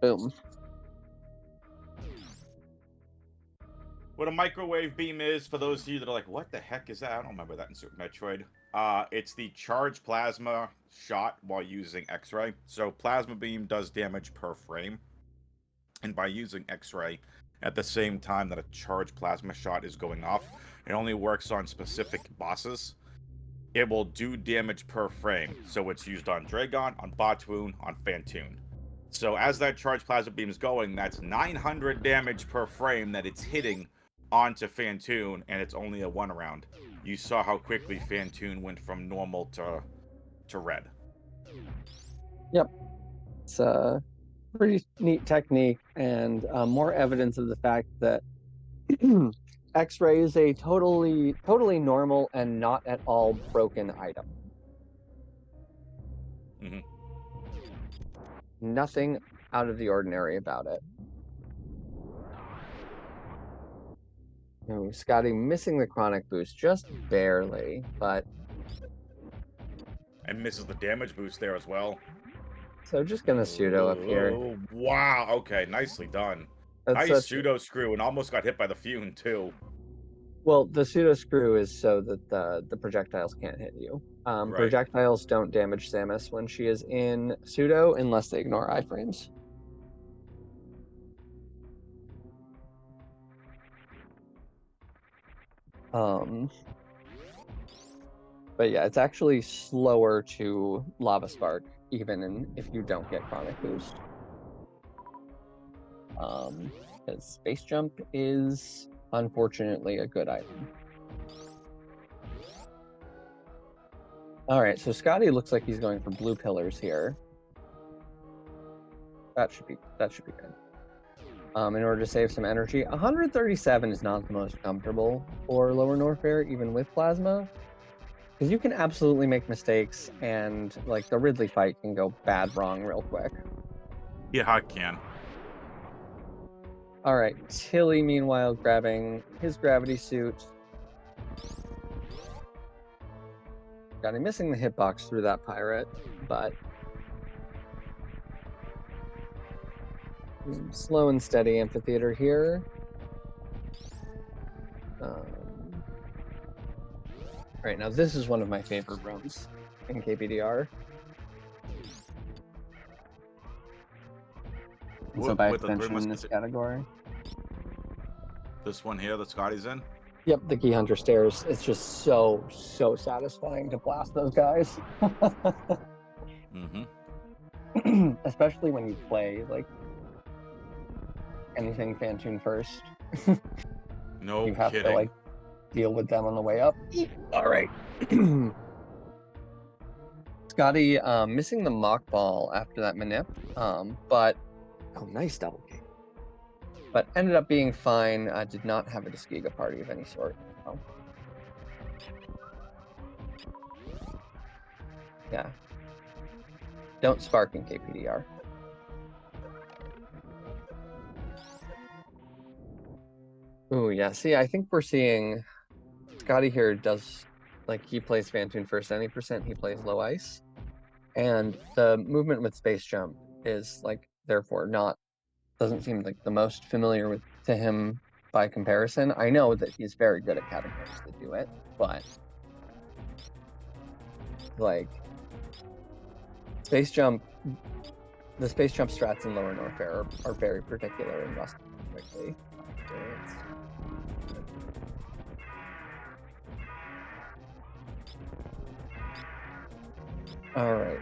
Boom.
What a microwave beam is, for those of you that are like, what the heck is that? I don't remember that in Super Metroid. It's the charged plasma shot while using X-ray. So plasma beam does damage per frame. And by using X-ray at the same time that a charged plasma shot is going off, it only works on specific bosses. It will do damage per frame. So it's used on Dragon, on Botwoon, on Fantoon. So as that charged plasma beam is going, that's 900 damage per frame that it's hitting onto Fantoon, and it's only a 1 round. You saw how quickly Fantoon went from normal to red.
Yep. It's a pretty neat technique, and more evidence of the fact that X-ray is a totally normal and not at all broken item.
Mm-hmm.
Nothing out of the ordinary about it. Scotty missing the chronic boost just barely, but...
And misses the damage boost there as well.
So just gonna pseudo up here.
Oh, wow. Okay, nicely done. Nice pseudo screw, and almost got hit by the Fune, too.
Well, the pseudo screw is so that the projectiles can't hit you.
Right.
Projectiles don't damage Samus when she is in pseudo unless they ignore iframes. But yeah, it's actually slower to Lava Spark, even if you don't get Chronic Boost. Because Space Jump is unfortunately a good item. Alright, so Scotty looks like he's going for blue pillars here. That should be good. In order to save some energy. 137 is not the most comfortable for Lower Norfair, even with Plasma. Because you can absolutely make mistakes, and like the Ridley fight can go bad wrong real quick.
Yeah, I can.
Alright, Tilly meanwhile grabbing his gravity suit. Got him missing the hitbox through that pirate, but slow and steady amphitheater here. Right, now this is one of my favorite runs in KPDR. So by extension in this category.
This one here that Scotty's in?
Yep, the Key Hunter stairs. It's just so satisfying to blast those guys. Especially when you play like anything Fantoon first.
No
you have
kidding.
to like deal with them on the way up. All right. Scotty missing the mock ball after that manip, but oh, nice double kick. But ended up being fine. Did not have a Disgiga party of any sort. So. Yeah. Don't spark in KPDR. Oh yeah. See, I think we're seeing Scotty here does like he plays Fantoon first 90%, he plays low ice. And the movement with space jump is like therefore doesn't seem like the most familiar to him by comparison. I know that he's very good at categories that do it, but like the space jump strats in Lower North Fair are very particular and rusty quickly. All right.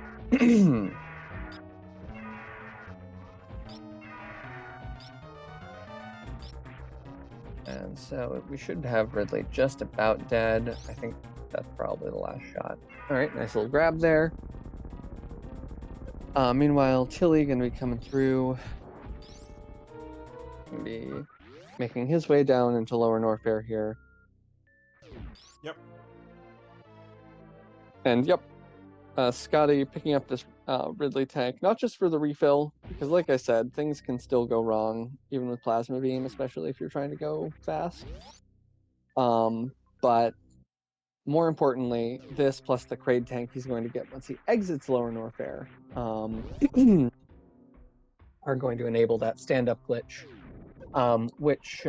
And so we should have Ridley just about dead. I think that's probably the last shot. All right, nice little grab there. Meanwhile, Tilly gonna be coming through. Gonna be making his way down into Lower North Fair here.
Yep.
And yep, Scotty picking up this Ridley tank, not just for the refill, because like I said, things can still go wrong, even with Plasma Beam, especially if you're trying to go fast. But more importantly, this plus the Kraid tank he's going to get once he exits Lower North Fair are going to enable that stand-up glitch, which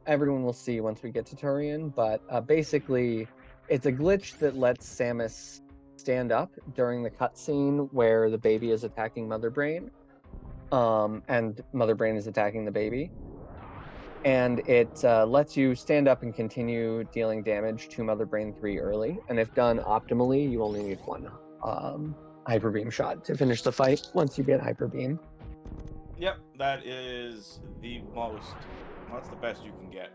everyone will see once we get to Turian, but basically it's a glitch that lets Samus stand up during the cutscene where the baby is attacking Mother Brain, and Mother Brain is attacking the baby. And it lets you stand up and continue dealing damage to Mother Brain 3 early. And if done optimally, you only need one Hyper Beam shot to finish the fight once you get Hyper Beam.
Yep, that is that's the best you can get.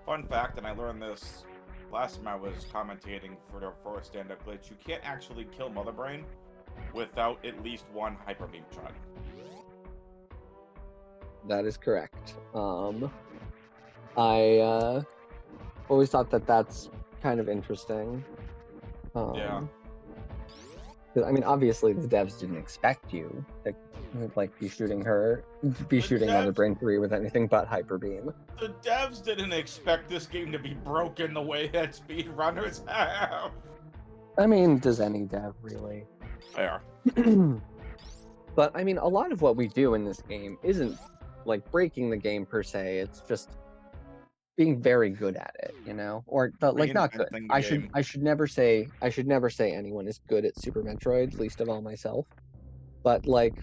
Fun fact, and I learned this last time I was commentating for a stand-up glitch, you can't actually kill Mother Brain without at least one Hyper Beam shot.
That is correct. I always thought that that's kind of interesting.
Yeah.
I mean, obviously the devs didn't expect you to like be shooting Mother Brain 3 with anything but Hyper Beam.
The devs didn't expect this game to be broken the way that speedrunners have.
I mean, does any dev really?
Fair.
But I mean, a lot of what we do in this game isn't like breaking the game per se. It's just being very good at it, you know, or like not good. I should never say anyone is good at Super Metroid, least of all myself. But like,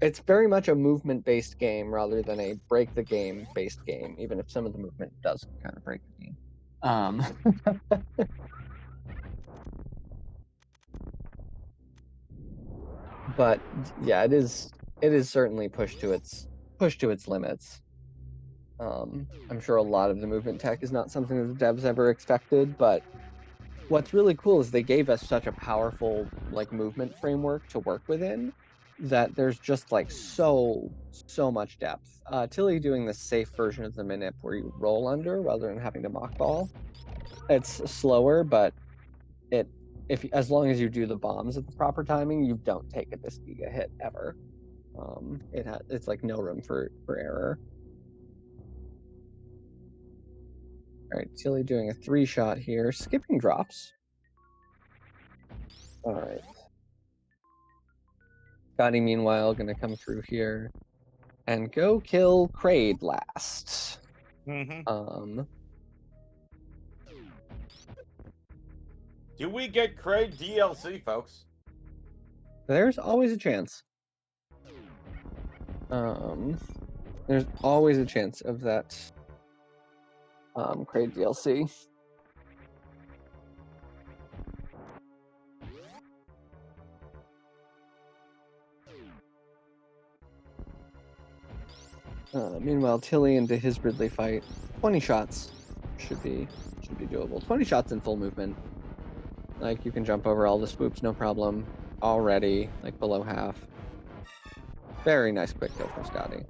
it's very much a movement-based game rather than a break the game-based game, even if some of the movement does kind of break the game. But yeah, it is certainly pushed to its limits. I'm sure a lot of the movement tech is not something that the devs ever expected, but what's really cool is they gave us such a powerful like movement framework to work within that there's just like so much depth. Tilly doing the safe version of the manip where you roll under rather than having to mock ball. It's slower, but as long as you do the bombs at the proper timing, you don't take a Disgiga hit ever. It's like no room for error. All right, Tilly doing a 3-shot here, skipping drops. All right. Scotty, meanwhile, gonna come through here and go kill Kraid last.
Do we get Craig DLC, folks?
There's always a chance. There's always a chance of that Kraid DLC. Meanwhile, Tilly into his Ridley fight. 20 shots should be doable. 20 shots in full movement. Like, you can jump over all the swoops, no problem. Already, like, below half. Very nice quick kill from Scotty.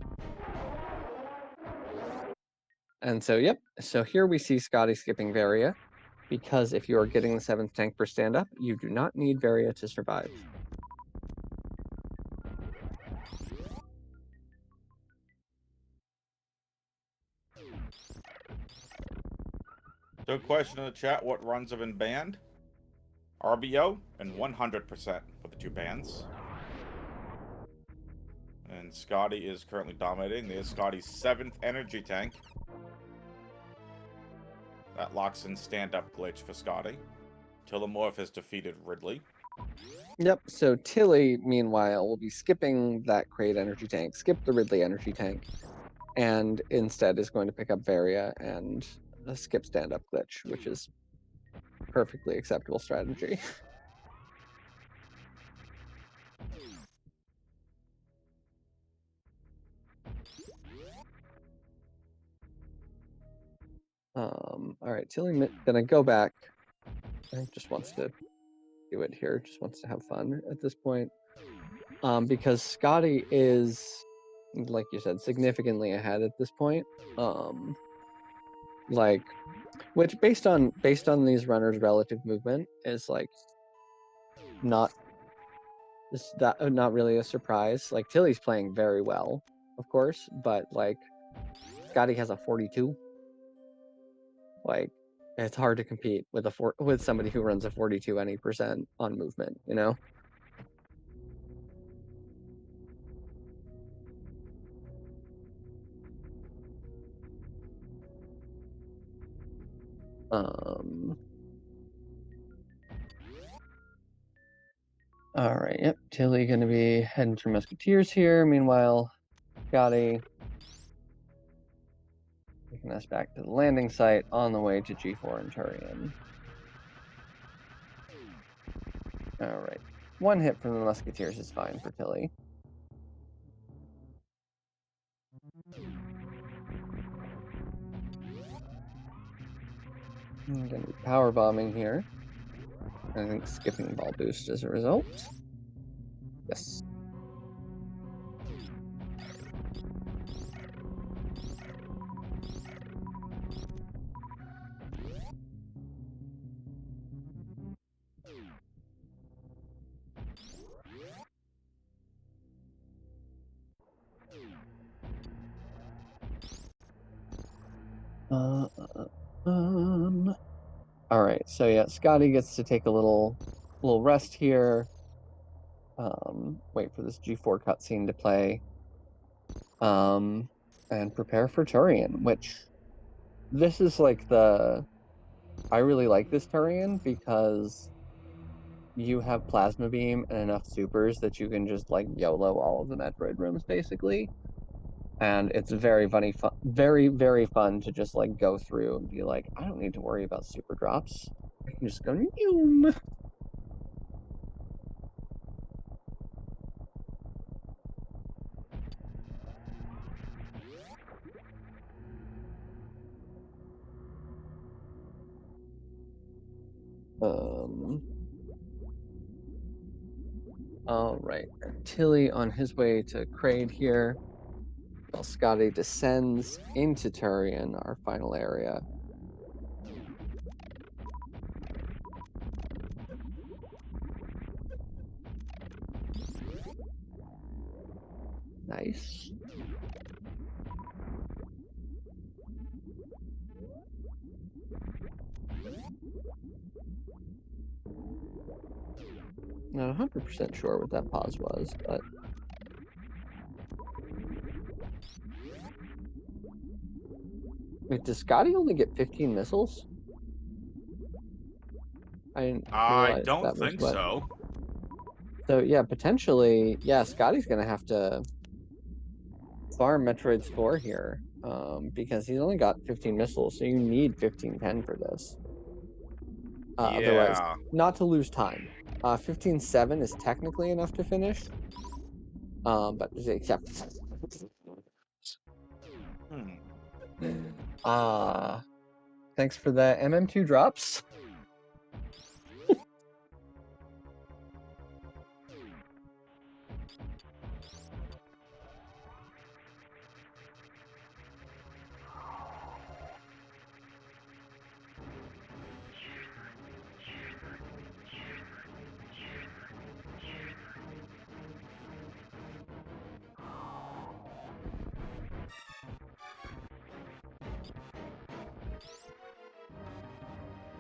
And so, yep. So here we see Scotty skipping Varia, because if you are getting the 7th tank per stand-up, you do not need Varia to survive.
So, question in the chat: what runs have been banned? RBO and 100% for the 2 bans. And Scotty is currently dominating. There's Scotty's 7th energy tank. That locks in stand-up glitch for Scotty. Tilimorf has defeated Ridley.
Yep, so Tilly, meanwhile, will be skipping that Kraid energy tank, skip the Ridley energy tank, and instead is going to pick up Varia and skip stand-up glitch, which is perfectly acceptable strategy. All right, Tilly gonna go back. I think just wants to do it here, just wants to have fun at this point. Because Scotty is, like you said, significantly ahead at this point. Like, which based on these runners' relative movement is like not really a surprise. Like, Tilly's playing very well, of course, but like Scotty has a 42. Like, it's hard to compete with somebody who runs a 42 any percent on movement, you know? All right, yep. Tilly gonna be heading through Musketeers here. Meanwhile, Scotty taking us back to the landing site on the way to G4 and Turian. All right. 1 hit from the Musketeers is fine for Tilly. I'm gonna be power bombing here. I think skipping ball boost as a result. Yes. All right, so yeah, Scotty gets to take a little rest here. Wait for this G4 cutscene to play. And prepare for Turian, which this is like I really like this Turian because you have Plasma Beam and enough supers that you can just like YOLO all of the Metroid rooms basically. And it's very funny, very, very fun to just like go through and be like, I don't need to worry about super drops. I can just go Noom. All right, Tilly on his way to Kraid here, while Scotty descends into Turian, our final area. Nice. Not 100% sure what that pause was, but Wait, does Scotty only get 15 missiles? I didn't
I
realize
don't
that was
think
what.
so.
So yeah, potentially, yeah, Scotty's gonna have to farm Metroid's 4 here, because he's only got 15 missiles, so you need 1510 for this. Otherwise,
Yeah.
not to lose time. 15-7 is technically enough to finish, but except. Thanks for the MM2 drops.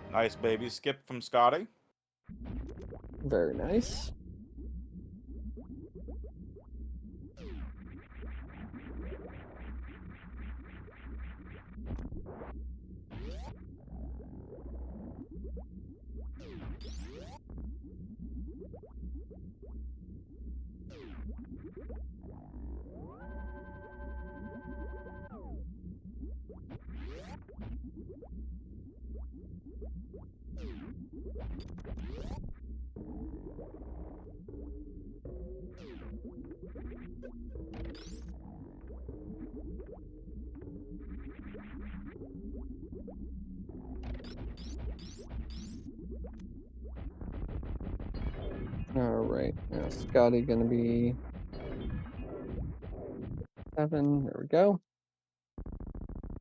Nice baby skip from Scotty.
Very nice. Alright, now Scotty gonna be 7. There we go.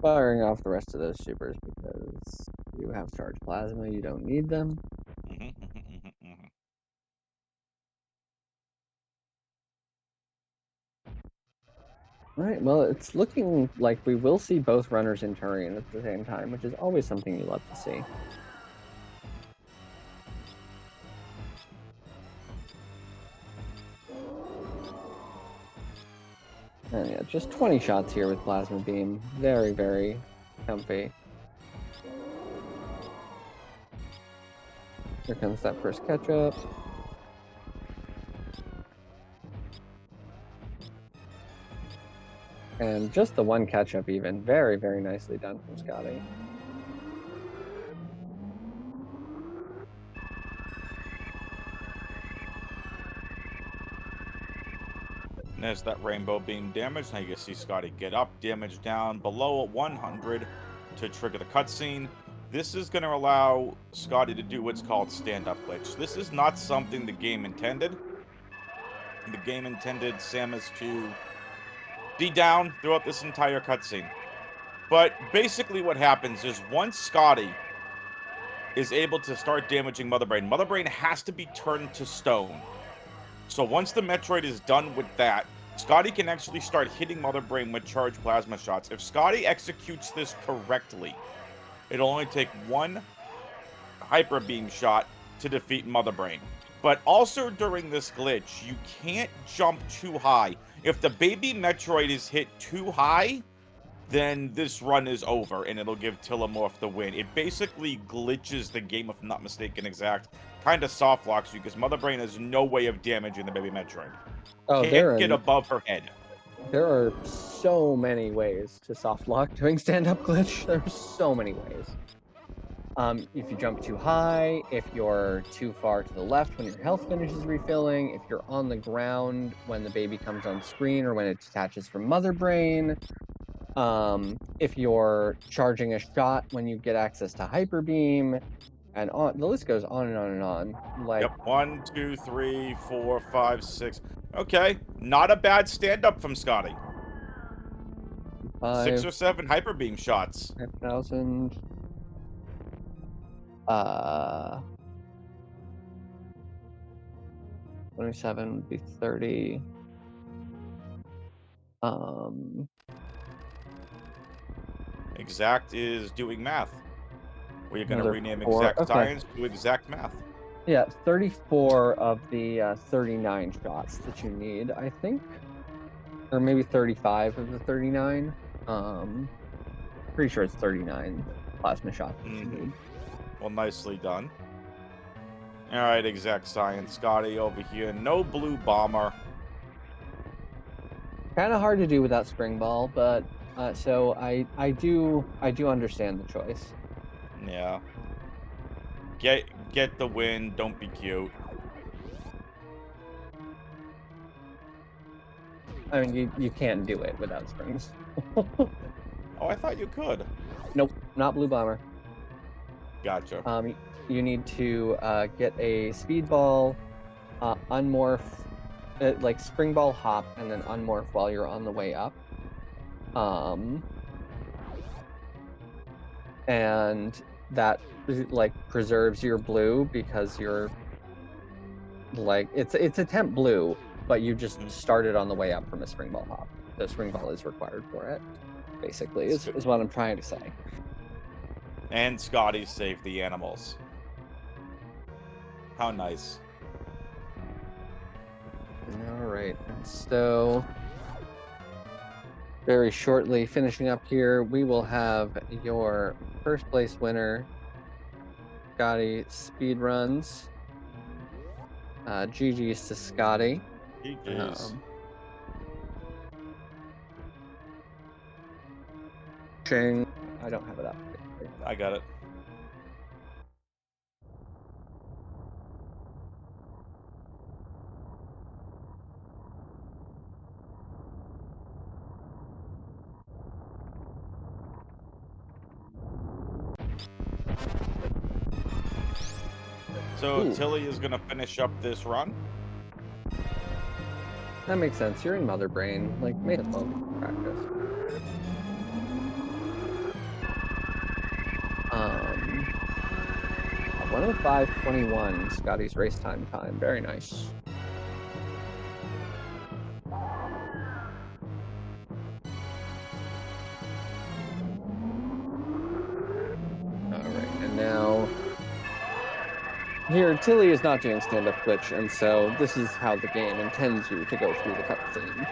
Firing off the rest of those supers because you have charged plasma, you don't need them. Alright, well, it's looking like we will see both runners in Turian at the same time, which is always something you love to see. And yeah, just 20 shots here with Plasma Beam. Very, very comfy. Here comes that first catch-up. And just the one catch-up even. Very, very nicely done from Scotty.
There's that rainbow beam damage. Now you can see Scotty get up, damage down below 100 to trigger the cutscene. This is going to allow Scotty to do what's called stand-up glitch. This is not something the game intended. The game intended Samus to be down throughout this entire cutscene. But basically what happens is once Scotty is able to start damaging Mother Brain, Mother Brain has to be turned to stone. So once the Metroid is done with that, Scotty can actually start hitting Mother Brain with charged plasma shots. If Scotty executes this correctly, it'll only take one Hyper Beam shot to defeat Mother Brain. But also during this glitch, you can't jump too high. If the baby Metroid is hit too high, then this run is over and it'll give Tilimorf the win. It basically glitches the game, if I'm not mistaken, exact. Kind of soft locks you because Mother Brain has no way of damaging the baby Metroid.
Oh,
Can't get above her head.
There are so many ways to soft lock doing stand-up glitch. There's so many ways. If you jump too high, if you're too far to the left when your health finishes refilling, if you're on the ground when the baby comes on screen or when it detaches from Mother Brain, if you're charging a shot when you get access to Hyper Beam, and on. The list goes on and on and on. Like,
yep, 1, 2, 3, 4, 5, 6. Okay, not a bad stand-up from Scotty. 6 or 7 Hyper Beam shots.
5,000. 27 would be 30.
Exact is doing math. We're going to rename
4.
exact science to exact math.
Yeah, 34 of the 39 shots that you need, I think. Or maybe 35 of the 39. pretty sure it's 39 plasma shots that you need.
Well, nicely done. All right, Exec Science Scotty over here. No blue bomber.
Kind of hard to do without spring ball, but so I do understand the choice.
Yeah. Get the win. Don't be cute.
I mean, you can't do it without springs.
Oh, I thought you could.
Nope, not blue bomber.
Gotcha.
You need to get a speed ball, unmorph, like spring ball hop, and then unmorph while you're on the way up. And that like preserves your blue because you're like it's attempt blue, but you just started on the way up from a spring ball hop. The spring ball is required for it. Basically, is what I'm trying to say.
And Scotty saved the animals. How nice.
All right, and so very shortly, finishing up here, we will have your first place winner, Scotty Speedruns. GG's to Scotty.
GG's.
I don't have it up.
I got it. So
Ooh.
Tilly is gonna finish up this run.
That makes sense. You're in Mother Brain. Like, may as well practice. 105.21, Scotty's race time. Very nice. Alright, and now here, Tilly is not doing stand-up glitch, and so this is how the game intends you to go through the cutscene.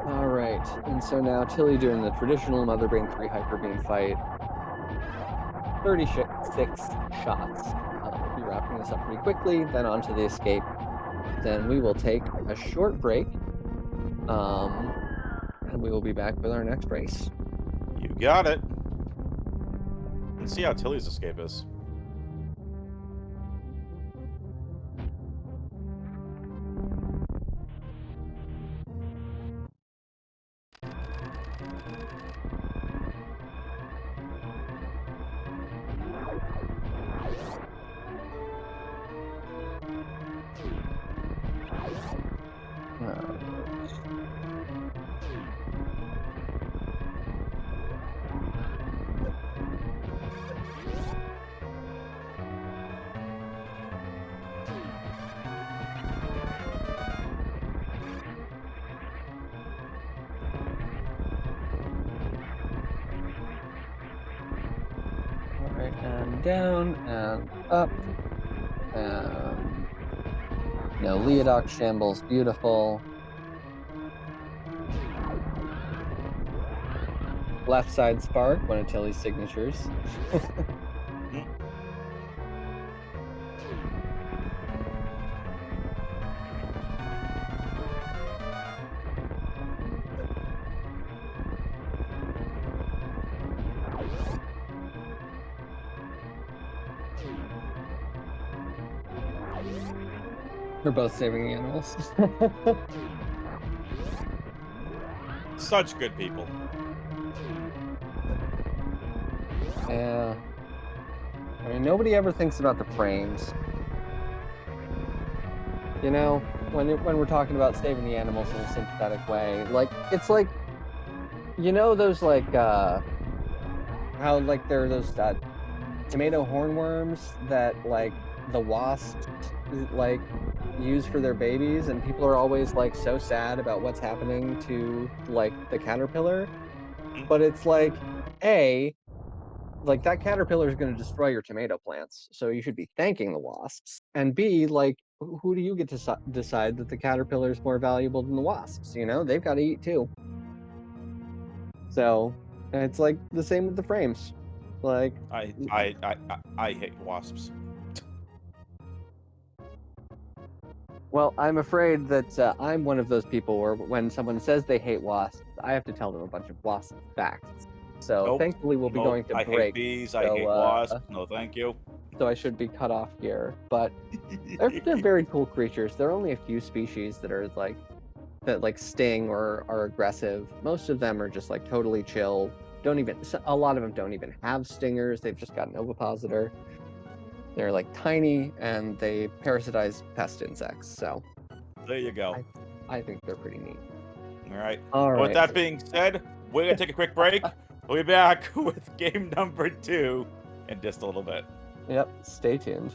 Alright, and so now Tilly doing the traditional Mother Brain 3 Hyper Beam fight. 36 shots. We'll be wrapping this up pretty quickly, then on to the escape. Then we will take a short break, and we will be back with our next race.
You got it. Let's see how Tilly's escape is.
And down and up. And no, Leodoc Shambles, beautiful. Left side spark, one of Tilly's signatures. We're both saving animals.
Such good people.
Yeah. I mean, nobody ever thinks about the frames. You know, when we're talking about saving the animals in a sympathetic way, like it's like, you know, those like how like there are those tomato hornworms that like the wasps like use for their babies, and people are always like so sad about what's happening to like the caterpillar, but it's like, a like that caterpillar is going to destroy your tomato plants, so you should be thanking the wasps. And b, like, who do you get to decide that the caterpillar is more valuable than the wasps? You know, they've got to eat too. So it's like the same with the frames. Like,
I hate wasps.
well, I'm afraid that I'm one of those people where when someone says they hate wasps, I have to tell them a bunch of wasp facts. So
Nope.
thankfully we'll be
Nope.
going to
I
break.
hate bees.
So,
I hate wasps. No, thank you.
So I should be cut off here. But they're very cool creatures. There are only a few species that are like that like sting or are aggressive. Most of them are just like totally chill. Don't even A lot of them don't even have stingers. They've just got an ovipositor. They're like tiny and they parasitize pest insects. So
There you go.
I think they're pretty neat.
All right.
All
With
right.
that being said, we're gonna take a quick break. We'll be back with game number 2 in just a little bit.
Yep. Stay tuned.